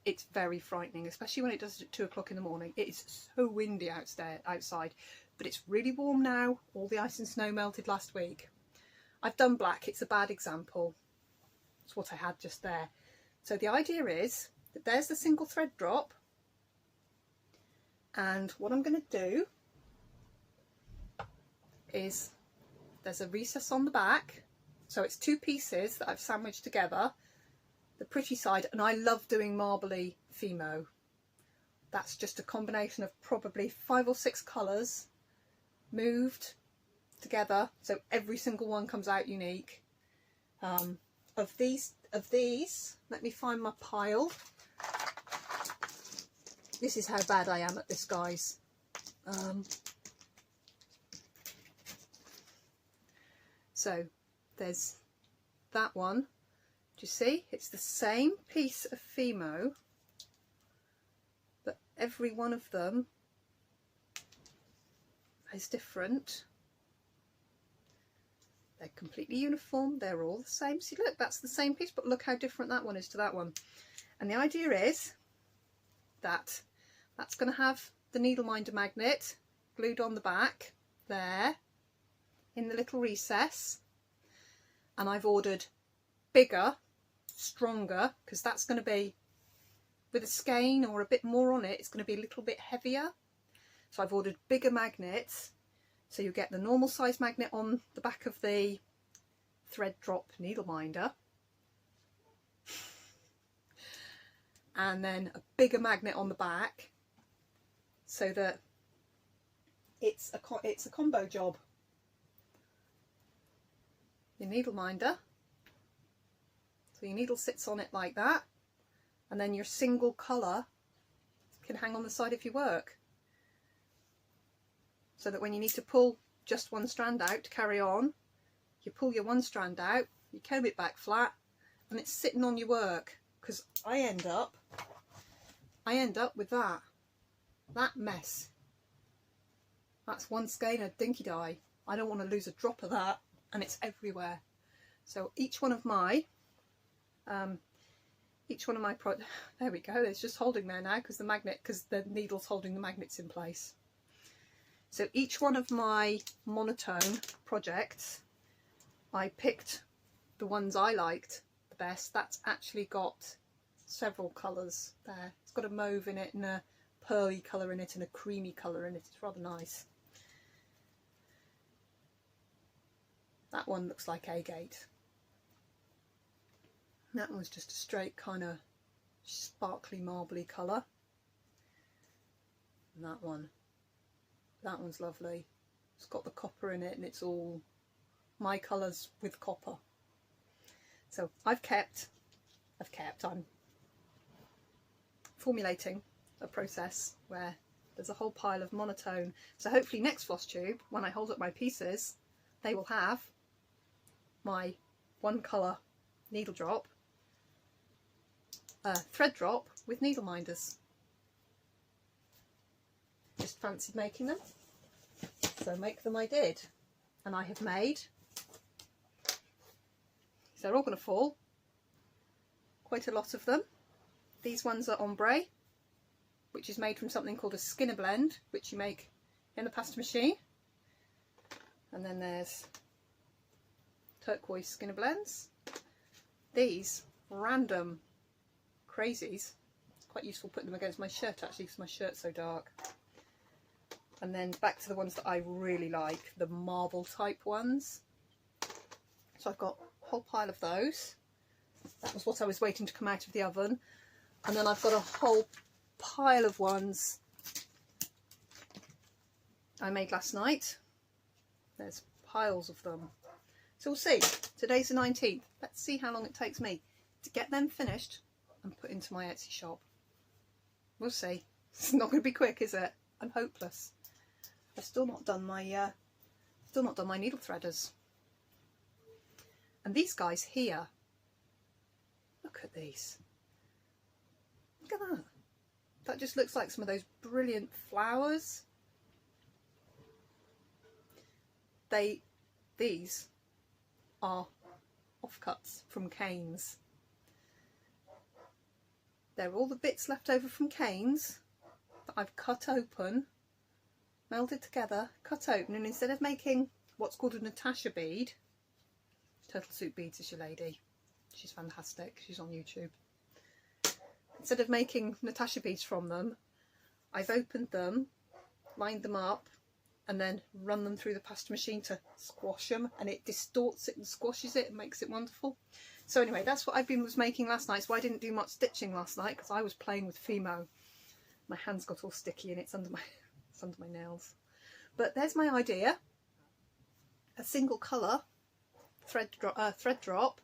It's very frightening, especially when it does it at 2 o'clock in the morning. It is so windy outside, but it's really warm now. All the ice and snow melted last week. I've done black. It's a bad example. It's what I had just there. So the idea is that there's the single thread drop. And what I'm going to do is there's a recess on the back. So it's 2 pieces that I've sandwiched together, the pretty side, and I love doing marbly Fimo. That's just a combination of probably 5 or 6 colours moved together, so every single one comes out unique. Of these, let me find my pile. This is how bad I am at this, guys. So there's that one. Do you see? It's the same piece of Fimo, but every one of them is different. They're completely uniform. They're all the same. See, look, that's the same piece, but look how different that one is to that one. And the idea is that that's going to have the needle minder magnet glued on the back there in the little recess. And I've ordered bigger, stronger, because that's going to be, with a skein or a bit more on it, it's going to be a little bit heavier. So I've ordered bigger magnets. So you get the normal size magnet on the back of the thread drop needle minder. And then a bigger magnet on the back, so that it's a combo job. Your needle minder, so your needle sits on it like that, and then your single colour can hang on the side of your work, so that when you need to pull just one strand out to carry on, you pull your one strand out, you comb it back flat, and it's sitting on your work. Because I end up with that mess. That's one skein of dinky dye. I don't want to lose a drop of that, and it's everywhere. So each one of my there we go, it's just holding there now because the needle's holding the magnets in place. So each one of my monotone projects, I picked the ones I liked the best. That's actually got several colours there. It's got a mauve in it and a pearly colour in it and a creamy colour in it. It's rather nice. That one looks like agate. That one's just a straight kind of sparkly marbly colour. And that one's lovely. It's got the copper in it and it's all my colours with copper. So I'm formulating a process where there's a whole pile of monotone. So hopefully next floss tube, when I hold up my pieces, they will have my one colour needle drop, thread drop with needle minders. Just fancied making them, so make them I did, and I have made. So they're all going to fall, quite a lot of them. These ones are ombre, which is made from something called a Skinner blend, which you make in the pasta machine. And then there's turquoise Skinner blends. These random crazies, it's quite useful putting them against my shirt actually because my shirt's so dark. And then back to the ones that I really like, the marble type ones. So I've got a whole pile of those. That was what I was waiting to come out of the oven. And then I've got a whole pile of ones I made last night. There's piles of them. So we'll see. Today's the 19th. Let's see how long it takes me to get them finished and put into my Etsy shop. We'll see. It's not going to be quick, is it? I'm hopeless. I've still not done my needle threaders. And these guys here, look at these. Look at that. That just looks like some of those brilliant flowers. These are offcuts from canes. They're all the bits left over from canes that I've cut open, melded together, cut open, and instead of making what's called a Natasha bead, Turtle Soup Beads is your lady, she's fantastic, she's on YouTube. Instead of making Natasha beads from them, I've opened them, lined them up, and then run them through the pasta machine to squash them, and it distorts it and squashes it and makes it wonderful. So anyway, that's what was making last night. So I didn't do much stitching last night because I was playing with Fimo. My hands got all sticky and it's under my nails. But there's my idea. A single colour thread drop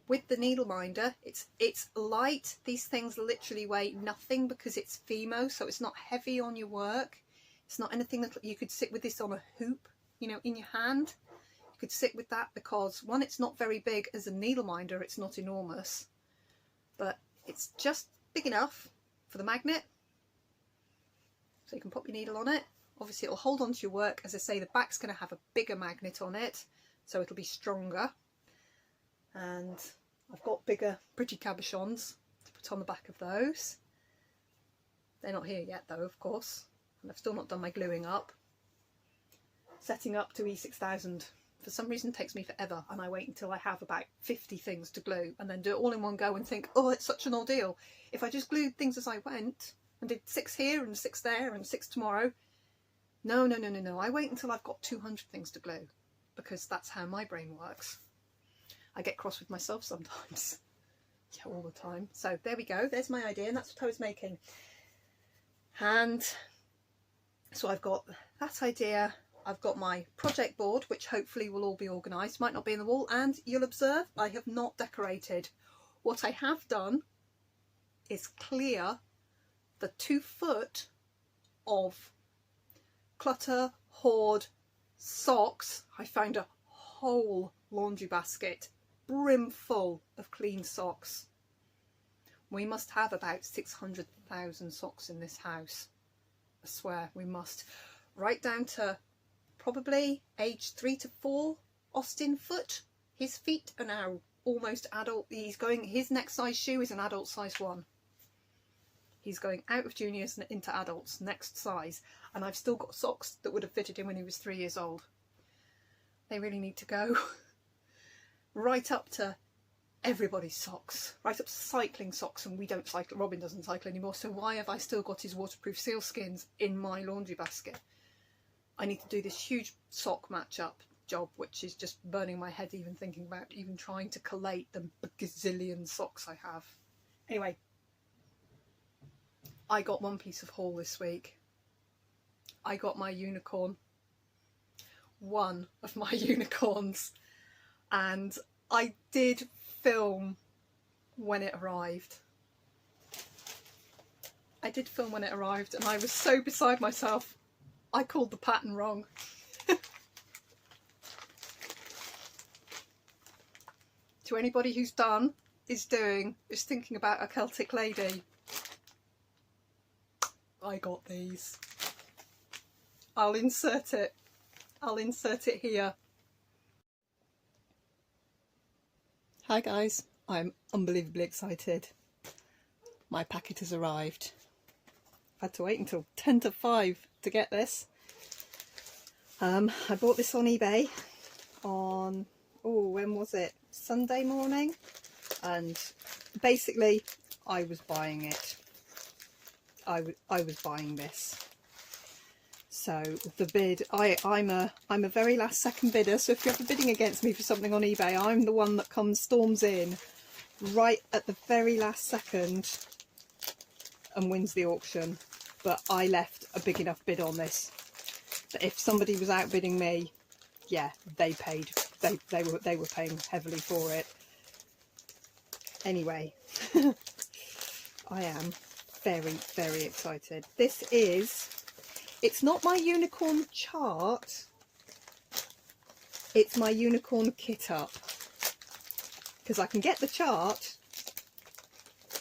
with the needle minder. It's light. These things literally weigh nothing because it's Fimo, so it's not heavy on your work. It's not anything that you could sit with this on a hoop, you know, in your hand. You could sit with that because, one, it's not very big as a needle minder, it's not enormous, but it's just big enough for the magnet. So you can pop your needle on it. Obviously it'll hold on to your work. As I say, the back's going to have a bigger magnet on it, so it'll be stronger. And I've got bigger, pretty cabochons to put on the back of those. They're not here yet though, of course. And I've still not done my gluing up. Setting up to E6000 for some reason takes me forever, and I wait until I have about 50 things to glue and then do it all in one go and think, oh, it's such an ordeal. If I just glued things as I went and did 6 here and 6 there and 6 tomorrow, no, I wait until I've got 200 things to glue, because that's how my brain works. I get cross with myself sometimes. Yeah, all the time. So there we go, there's my idea, and that's what I was making. And so I've got that idea, I've got my project board, which hopefully will all be organised, might not be in the wall, and you'll observe I have not decorated. What I have done is clear the 2 foot of clutter, hoard, socks. I found a whole laundry basket brim full of clean socks. We must have about 600,000 socks in this house. I swear we must. Right down to probably age 3 to 4 Austin foot. His feet are now almost adult. His next size shoe is an adult size 1. He's going out of juniors and into adults, next size. And I've still got socks that would have fitted him when he was 3 years old. They really need to go. Right up to everybody's socks, right up to cycling socks, and we don't cycle. Robin doesn't cycle anymore, so why have I still got his waterproof sealskins in my laundry basket? I need to do this huge sock match-up job, which is just burning my head even thinking about even trying to collate the gazillion socks I have. Anyway, I got one piece of haul this week. I got my unicorn. One of my unicorns. And I did film when it arrived. I did film when it arrived, and I was so beside myself I called the pattern wrong. To anybody who's done, is thinking about a Celtic lady, I got these. I'll insert it here. Hi guys, I'm unbelievably excited. My packet has arrived. I had to wait until 10 to 5 to get this. I bought this on eBay on, when was it? Sunday morning. And basically I was buying it. I was buying this. So the bid, I'm a very last second bidder, so if you're ever bidding against me for something on eBay, I'm the one that storms in right at the very last second and wins the auction. But I left a big enough bid on this that if somebody was outbidding me, yeah, they paid. They were paying heavily for it. Anyway, I am very, very excited. This is, it's not my unicorn chart, it's my unicorn kit up. Because I can get the chart.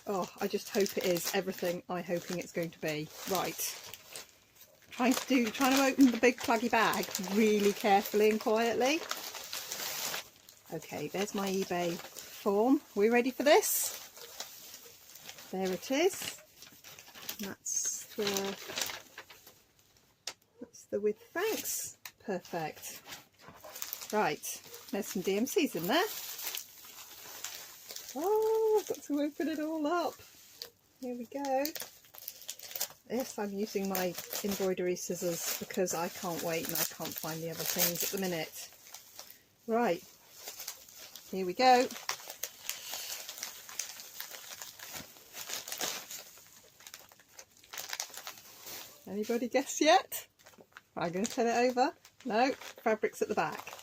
Oh, I just hope it is everything I'm hoping it's going to be. Right. Trying to open the big pluggy bag really carefully and quietly. Okay, there's my eBay form. We ready for this? There it is. That's the with thanks. Perfect. Right, there's some DMCs in there. Oh, I've got to open it all up. Here we go. Yes, I'm using my embroidery scissors because I can't wait and I can't find the other things at the minute. Right, here we go. Anybody guess yet? I'm going to turn it over. No, fabric's at the back.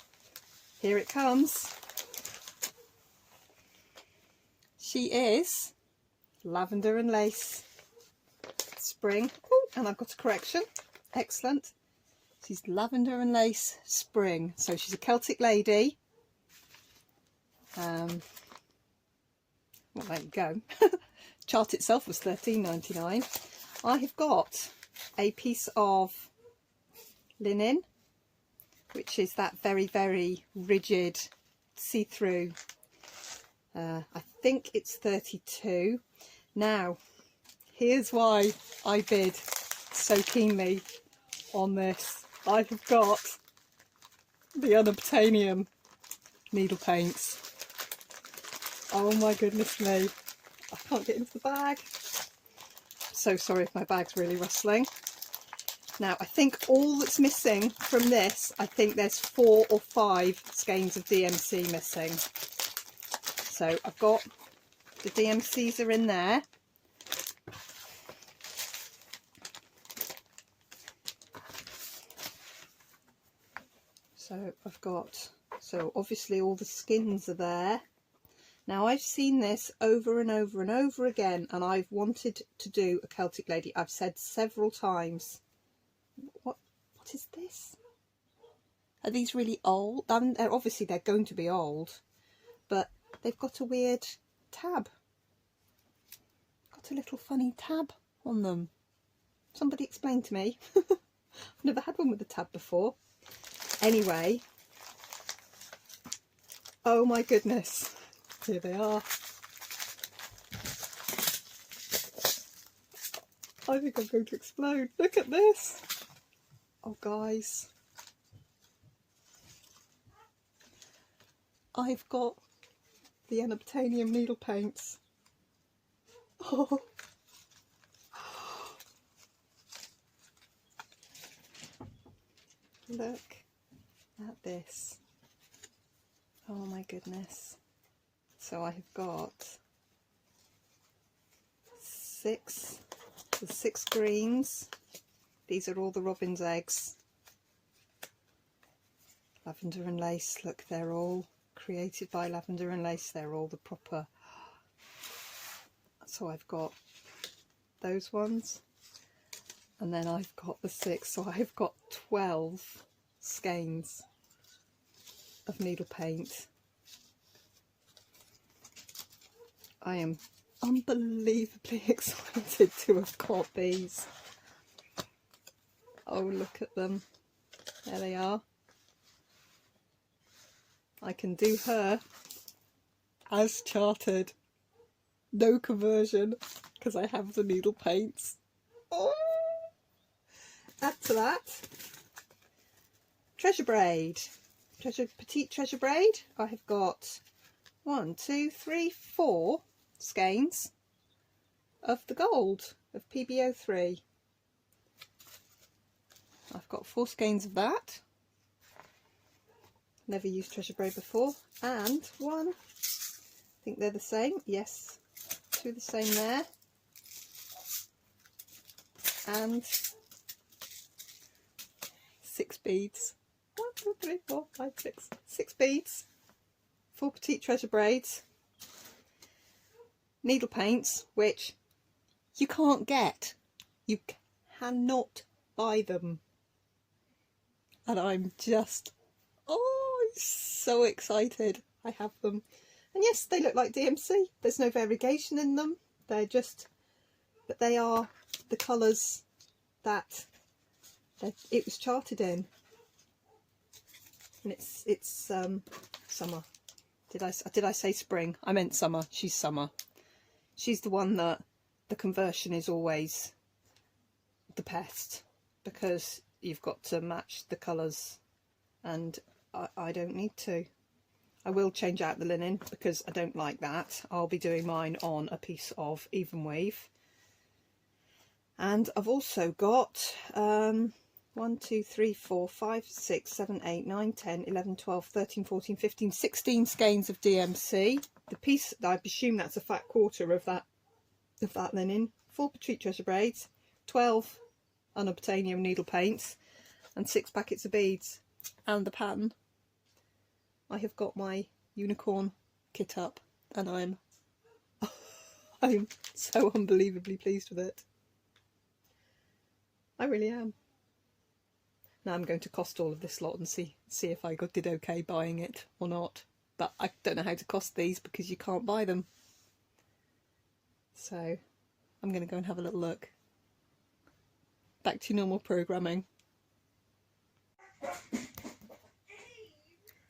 Here it comes. She is lavender and lace spring. Ooh, and I've got a correction. Excellent. She's lavender and lace spring. So she's a Celtic lady. Well, there you go. Chart itself was £13.99. I have got a piece of linen, which is that very, very rigid see-through. I think it's 32. Now, here's why I bid so keenly on this. I have got the unobtainium needle paints. Oh my goodness me. I can't get into the bag. So sorry if my bag's really rustling. Now, I think all that's missing from this, I think there's 4 or 5 skeins of DMC missing. So I've got the DMCs are in there. So I've got, so obviously all the skins are there. Now I've seen this over and over and over again, and I've wanted to do a Celtic lady. I've said several times. What is this? Are these really old? Obviously they're going to be old, but they've got a weird tab. Got a little funny tab on them. Somebody explain to me. I've never had one with a tab before. Anyway, oh my goodness, here they are. I think I'm going to explode. Look at this. Oh guys, I've got the unobtainium needle paints. Oh. Look at this. Oh my goodness. So I have got the 6 greens. These are all the robin's eggs. Lavender and lace. Look, they're all created by Lavender and Lace. They're all the proper. So I've got those ones. And then I've got the 6. So I've got 12 skeins of needle paint. I am unbelievably excited to have got these. Oh, look at them. There they are. I can do her as charted. No conversion, because I have the needle paints. Oh! Add to that, treasure braid. Petite treasure braid. I have got 1, 2, 3, 4 skeins of the gold of PBO3. I've got 4 skeins of that. Never used Treasure Braid before. And 1, I think they're the same. Yes, 2 the same there. And 6 beads. 1, 2, 3, 4, 5, 6. 6 beads. 4 petite Treasure Braids. Needle paints, which you can't get. You cannot buy them. And I'm just, oh, I'm so excited I have them. And yes, they look like DMC. There's no variegation in them. They're just, but they are the colours that it was charted in. And it's summer. Did I say spring? I meant summer. She's summer. She's the one that the conversion is always the pest, because you've got to match the colours, and I don't need to. I will change out the linen because I don't like that. I'll be doing mine on a piece of even weave. And I've also got 1, 2, 3, 4, 5, 6, 7, 8, 9, 10, 11, 12, 13, 14, 15, 16 skeins of DMC. The piece, I presume that's a fat quarter of that linen. 4 petite Treasure Braids, 12 unobtainium needle paints, and 6 packets of beads. And the pattern. I have got my unicorn kit up, and I'm so unbelievably pleased with it. I really am. Now I'm going to cost all of this lot and see if I did okay buying it or not. But I don't know how to cost these because you can't buy them. So I'm going to go and have a little look. Back to normal programming.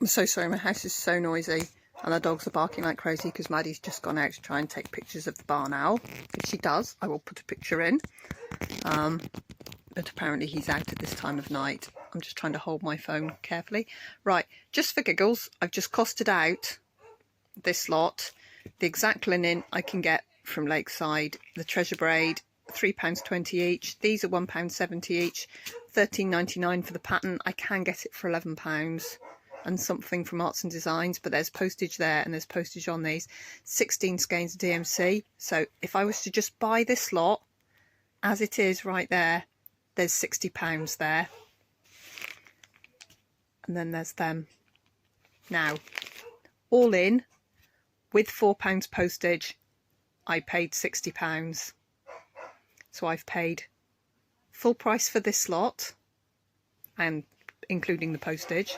I'm so sorry, my house is so noisy and the dogs are barking like crazy because Maddie's just gone out to try and take pictures of the barn owl. If she does, I will put a picture in. But apparently he's out at this time of night. I'm just trying to hold my phone carefully. Right, just for giggles, I've just costed out this lot. The exact linen I can get from Lakeside. The Treasure Braid, £3.20 each. These are £1.70 each. £13.99 for the pattern. I can get it for £11 and something from Arts and Designs, but there's postage there and there's postage on these. 16 skeins of DMC. So if I was to just buy this lot as it is right there, there's £60 there. And then there's them. Now, all in, with £4 postage, I paid £60. So I've paid full price for this lot, and including the postage.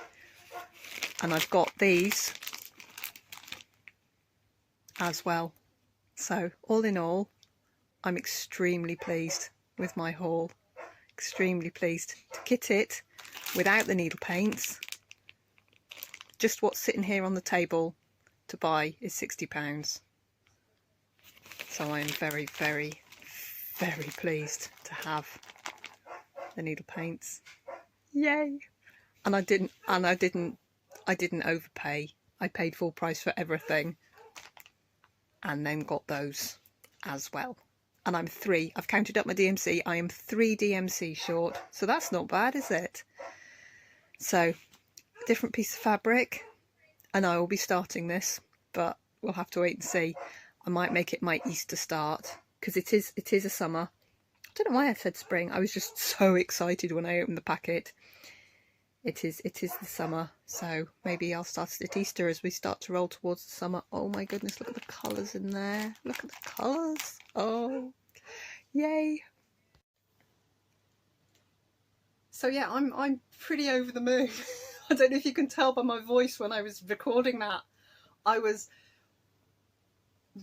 And I've got these as well. So all in all, I'm extremely pleased with my haul. Extremely pleased to kit it without the needle paints. Just what's sitting here on the table to buy is £60. So I'm very, very, very pleased to have the needle paints. Yay! And I didn't overpay. I paid full price for everything and then got those as well. And I've counted up my DMC, I am 3 DMC short, so that's not bad, is it? So, different piece of fabric, and I will be starting this, but we'll have to wait and see. I might make it my Easter start, because it is a summer. I don't know why I said spring, I was just so excited when I opened the packet. It is the summer, so maybe I'll start it at Easter as we start to roll towards the summer. Oh my goodness, look at the colours in there. Look at the colours. Oh, yay. So yeah, I'm pretty over the moon. I don't know if you can tell by my voice when I was recording that. I was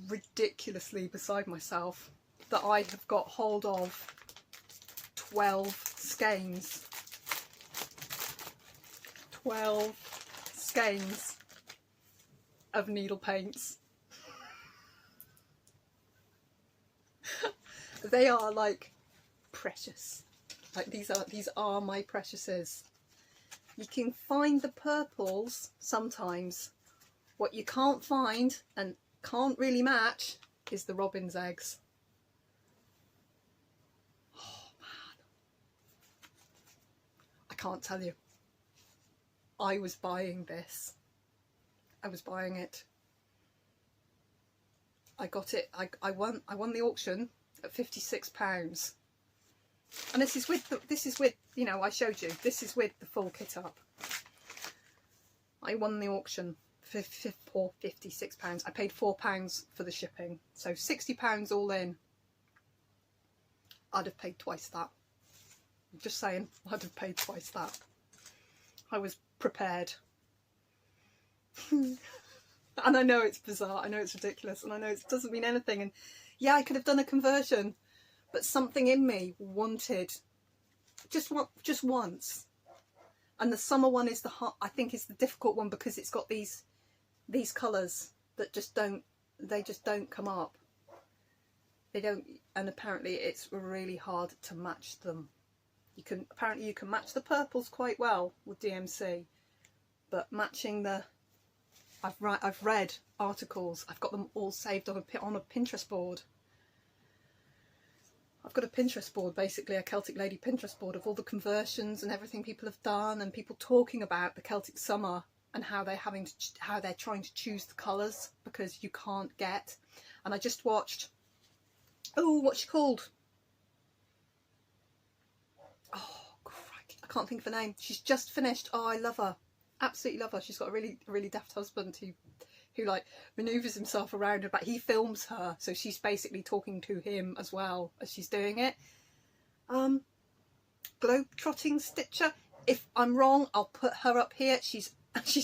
ridiculously beside myself that I have got hold of 12 skeins. 12 skeins of needle paints. They are like precious. Like these are my preciouses. You can find the purples sometimes. What you can't find and can't really match is the robin's eggs. can't tell you. I was buying this. I was buying it. I got it. I won the auction at £56. And this is with you know, I showed you. This is with the full kit up. I won the auction for £56. I paid £4 for the shipping, so £60 all in. I'd have paid twice that. I'm just saying, I'd have paid twice that. I was prepared. And I know it's bizarre, I know it's ridiculous, and I know it doesn't mean anything, and yeah, I could have done a conversion, but something in me wanted just once. And the summer one is I think is the difficult one, because it's got these colours that just don't come up. They don't, and apparently it's really hard to match them. Apparently you can match the purples quite well with DMC, but matching the, I've read articles, I've got them all saved on a Pinterest board. I've got a Pinterest board, basically a Celtic Lady Pinterest board, of all the conversions and everything people have done, and people talking about the Celtic summer and how they're trying to choose the colours because you can't get. And I just watched, oh, what's she called? Oh, crikey, I can't think of her name. She's just finished. Oh, I love her. Absolutely love her. She's got a really, really daft husband who like manoeuvres himself around her back. He films her, so she's basically talking to him as well as she's doing it. Globe-trotting Stitcher. If I'm wrong, I'll put her up here. She's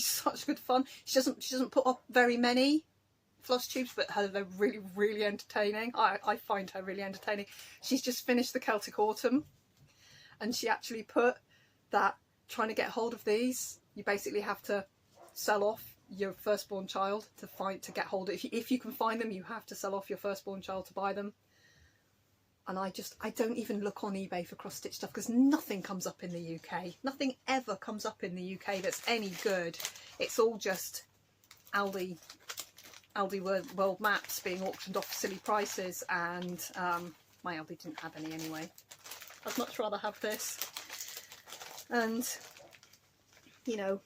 such good fun. She doesn't put up very many floss tubes, but they're really, really entertaining. I find her really entertaining. She's just finished the Celtic Autumn, and she actually put that, trying to get hold of these, you basically have to sell off your firstborn child to get hold of. If you can find them, you have to sell off your firstborn child to buy them. And I don't even look on eBay for cross stitch stuff, because nothing comes up in the UK. Nothing ever comes up in the UK that's any good. It's all just Aldi World Maps being auctioned off for silly prices, and my Aldi didn't have any anyway. I'd much rather have this. And you know,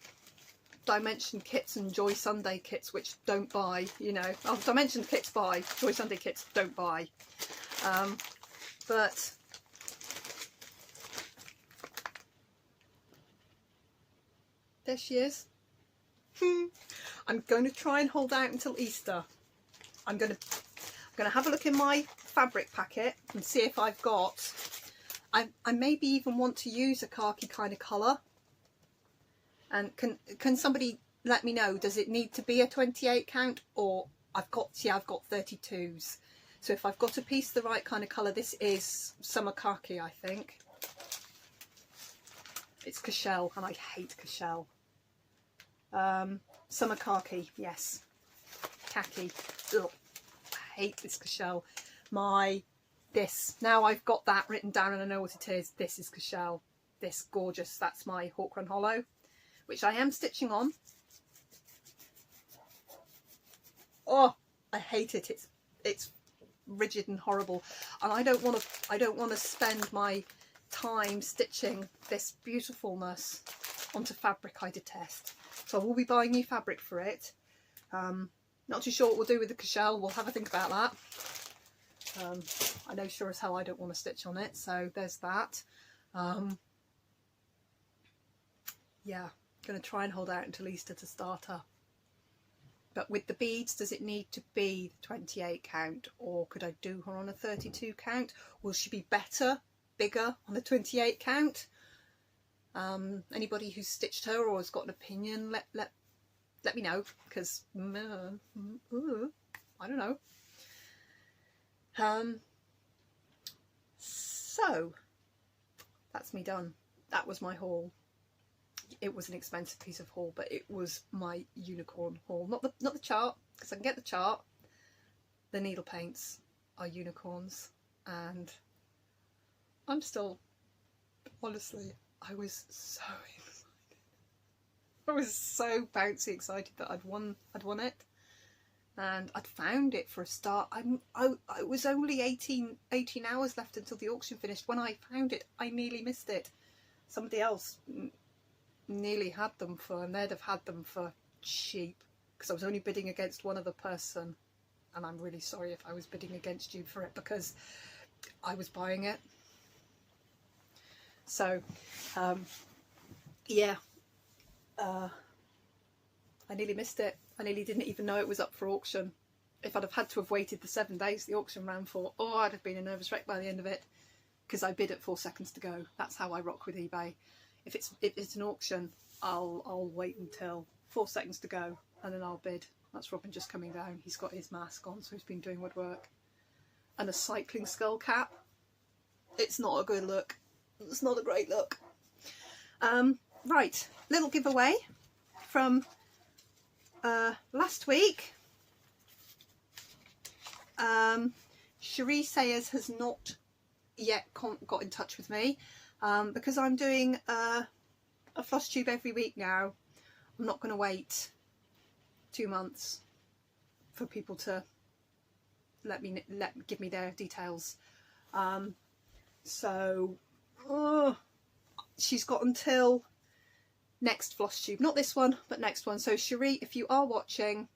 Dimension kits and Joy Sunday kits, which don't buy, you know. Oh, Dimension kits buy, Joy Sunday kits don't buy. But there she is. I'm going to try and hold out until Easter. I'm going to have a look in my fabric packet and see if I've got. I maybe even want to use a khaki kind of colour. And can somebody let me know, does it need to be a 28 count, or I've got 32s. So if I've got a piece the right kind of colour, this is summer khaki, I think. It's Cashel, and I hate Cashel. Summer khaki, yes. Khaki. Ugh, I hate this Cashel. Now I've got that written down and I know what it is. This is Cashel. This gorgeous, that's my Hawk Run Hollow, which I am stitching on. Oh, I hate it. It's rigid and horrible, and I don't want to spend my time stitching this beautifulness onto fabric I detest. So I will be buying new fabric for it. Not too sure what we'll do with the Cashel. We'll have a think about that. I know sure as hell I don't want to stitch on it, so there's that. Yeah, going to try and hold out until Easter to start her. But with the beads, does it need to be the 28 count, or could I do her on a 32 count? Will she be better, bigger on a 28 count? Anybody who's stitched her or has got an opinion, let me know, because I don't know. So that's me done. That was my haul. It was an expensive piece of haul, but it was my unicorn haul. Not the chart, because I can get the chart. The needle paints are unicorns, and I'm still, honestly, I was so excited. I was so bouncy excited that I'd won it, and I'd found it for a start. It was only 18 hours left until the auction finished. When I found it, I nearly missed it. somebody else nearly had them for, and they'd have had them for cheap, because I was only bidding against one other person, and I'm really sorry if I was bidding against you for it, because I was buying it. So yeah, I nearly missed it. I nearly didn't even know it was up for auction. If I'd have had to have waited the 7 days the auction ran for, oh, I'd have been a nervous wreck by the end of it, because I bid at 4 seconds to go. That's how I rock with eBay. If it's an auction, I'll wait until 4 seconds to go, and then I'll bid. That's Robin just coming down. He's got his mask on, so he's been doing woodwork. And a cycling skull cap. It's not a good look. It's not a great look. Right, little giveaway from last week. Cherie Sayers has not yet got in touch with me, because I'm doing a Flosstube every week now. I'm not going to wait 2 months for people to give me their details. So she's got until next Flosstube, not this one, but next one. So Cherie, if you are watching,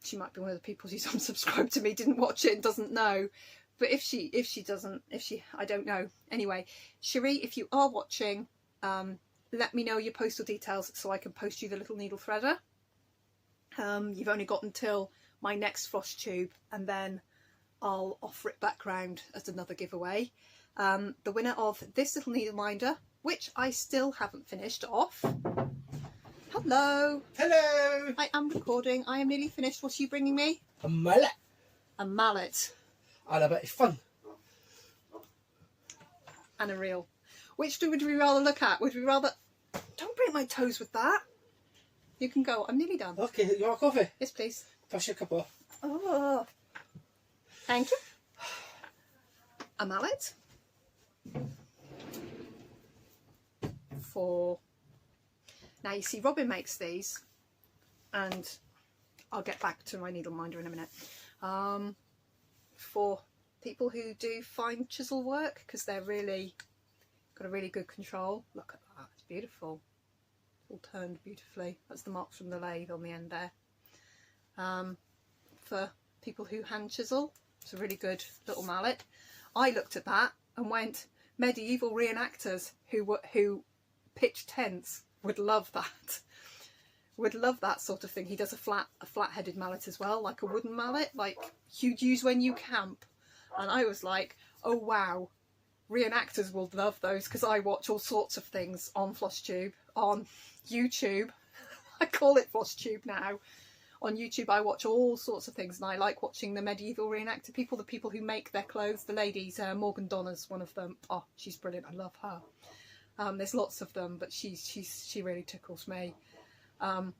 she might be one of the people who's unsubscribed to me, didn't watch it and doesn't know. But if she doesn't, I don't know. Anyway, Cherie, if you are watching, let me know your postal details so I can post you the little needle threader. You've only got until my next Flosstube, and then I'll offer it back round as another giveaway. The winner of this little needle minder, which I still haven't finished off. Hello. Hello. I am recording. I am nearly finished. What are you bringing me? A mallet. A mallet. I love it. It's fun. And a reel. Which would we rather look at? Would we rather... Don't break my toes with that. You can go. I'm nearly done. Okay, you want coffee? Yes, please. Pass you a couple. Oh. Thank you. A mallet. For... Now, you see, Robin makes these, and I'll get back to my needle minder in a minute. For people who do fine chisel work, because they're really got a really good control. Look at that, it's beautiful. All turned beautifully. That's the marks from the lathe on the end there. For people who hand chisel, it's a really good little mallet. I looked at that and went, medieval reenactors who pitch tents would love that. Would love that sort of thing. He does a flat-headed mallet as well, like a wooden mallet, like you'd use when you camp. And I was like, oh wow, reenactors will love those, because I watch all sorts of things on Flosstube, on YouTube. I call it Flosstube now. On YouTube I watch all sorts of things, and I like watching the medieval reenactor people, the people who make their clothes, the ladies. Morgan Donner's one of them. Oh, she's brilliant. I love her. There's lots of them, but she really tickles me. And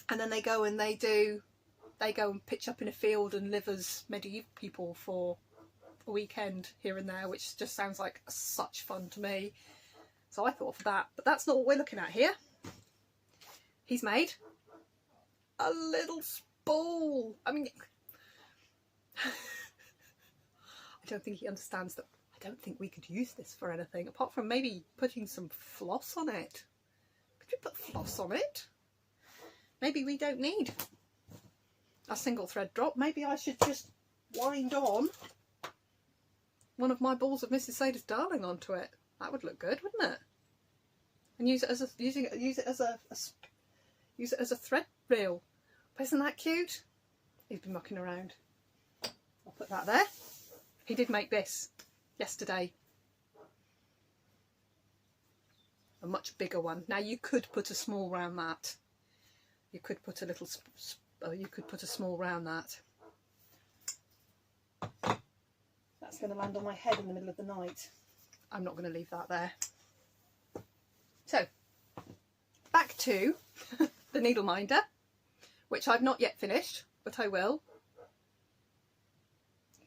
then they go and pitch up in a field and live as medieval people for a weekend here and there, which just sounds like such fun to me. So I thought of that, but that's not what we're looking at here. He's made a little spool. I mean, I don't think he understands that. I don't think we could use this for anything apart from maybe putting some floss on it. Could we put floss on it? Maybe we don't need a single thread drop. Maybe I should just wind on one of my balls of Mrs. Sada's Darling onto it. That would look good, wouldn't it? And use it as a thread reel. But isn't that cute? He's been mucking around. I'll put that there. He did make this yesterday. A much bigger one. Now you could put a small round that. You could put a little, you could put a small round that. That's going to land on my head in the middle of the night. I'm not going to leave that there. So, back to the needle minder, which I've not yet finished, but I will.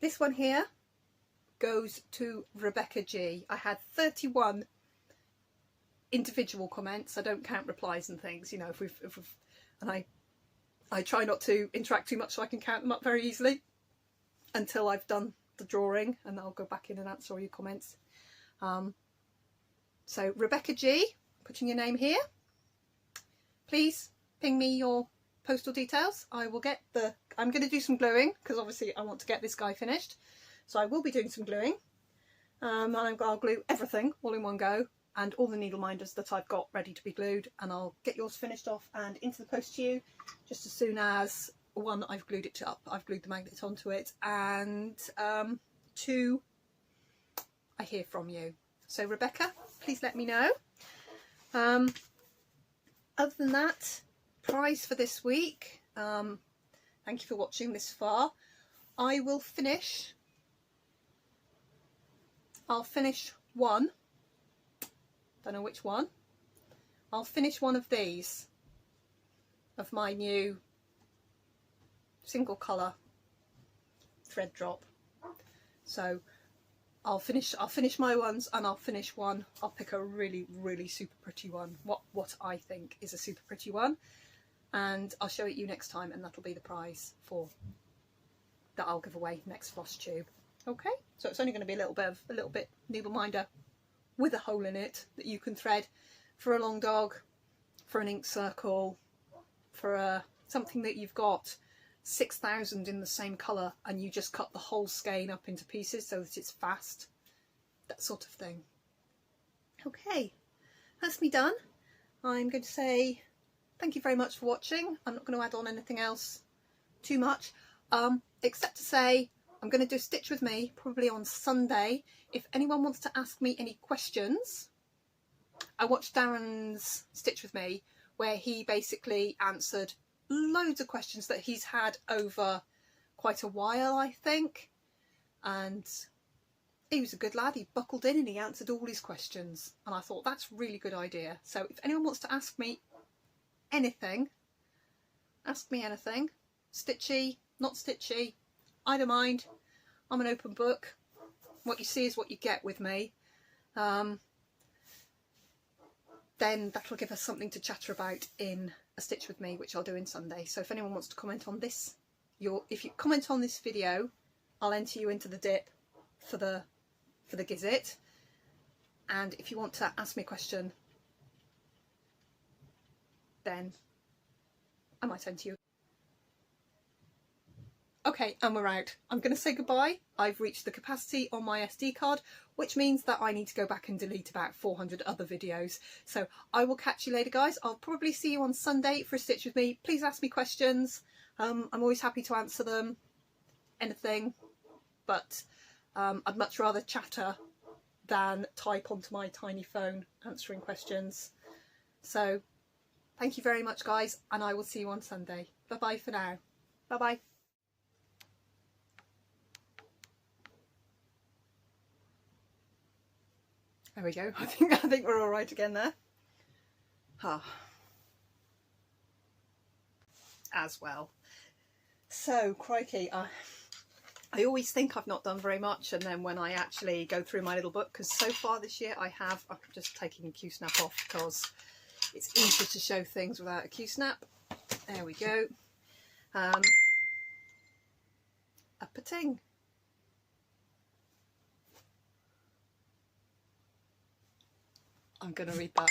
This one here goes to Rebecca G. I had 31 individual comments. I don't count replies and things, you know, and I try not to interact too much so I can count them up very easily until I've done the drawing, and I'll go back in and answer all your comments. So Rebecca G, putting your name here. Please ping me your postal details. I will get the, I'm going to do some gluing because obviously I want to get this guy finished. So I will be doing some gluing. And I'll glue everything all in one go, and all the needle minders that I've got ready to be glued, and I'll get yours finished off and into the post to you just as soon as, one, I've glued it up, I've glued the magnet onto it, and two, I hear from you. So Rebecca, please let me know. Other than that, prize for this week, thank you for watching this far. I will finish, I'll finish one, don't know which one, I'll finish one of these, of my new single colour thread drop. So I'll finish my ones, and I'll finish one, I'll pick a really super pretty one, what I think is a super pretty one, and I'll show it you next time, and that'll be the prize for that I'll give away next floss tube. Okay, so it's only going to be a little bit needle minder with a hole in it that you can thread for a long dog, for an ink circle, for something that you've got 6,000 in the same colour and you just cut the whole skein up into pieces so that it's fast, that sort of thing. Okay, that's me done. I'm going to say thank you very much for watching. I'm not going to add on anything else too much, except to say I'm going to do Stitch With Me probably on Sunday. If anyone wants to ask me any questions, I watched Darren's Stitch With Me where he basically answered loads of questions that he's had over quite a while, I think, and he was a good lad. He buckled in and he answered all his questions, and I thought that's a really good idea. So if anyone wants to ask me anything, ask me anything, stitchy, not stitchy, I don't mind. I'm an open book. What you see is what you get with me. Then that'll give us something to chatter about in a Stitch With Me, which I'll do in Sunday. So if anyone wants to comment on this, if you comment on this video, I'll enter you into the dip for the Gizit. And if you want to ask me a question, then I might enter you. Okay, and we're out. I'm going to say goodbye. I've reached the capacity on my SD card, which means that I need to go back and delete about 400 other videos. So I will catch you later, guys. I'll probably see you on Sunday for a Stitch With Me. Please ask me questions. I'm always happy to answer them. Anything. But I'd much rather chatter than type onto my tiny phone answering questions. So thank you very much, guys, and I will see you on Sunday. Bye-bye for now. Bye-bye. There we go. I think we're all right again there. As well. So, crikey, I always think I've not done very much, and then when I actually go through my little book, because so far this year I'm just taking a Q-snap off because it's easier to show things without a Q-snap. There we go. A pating. I'm going to read that.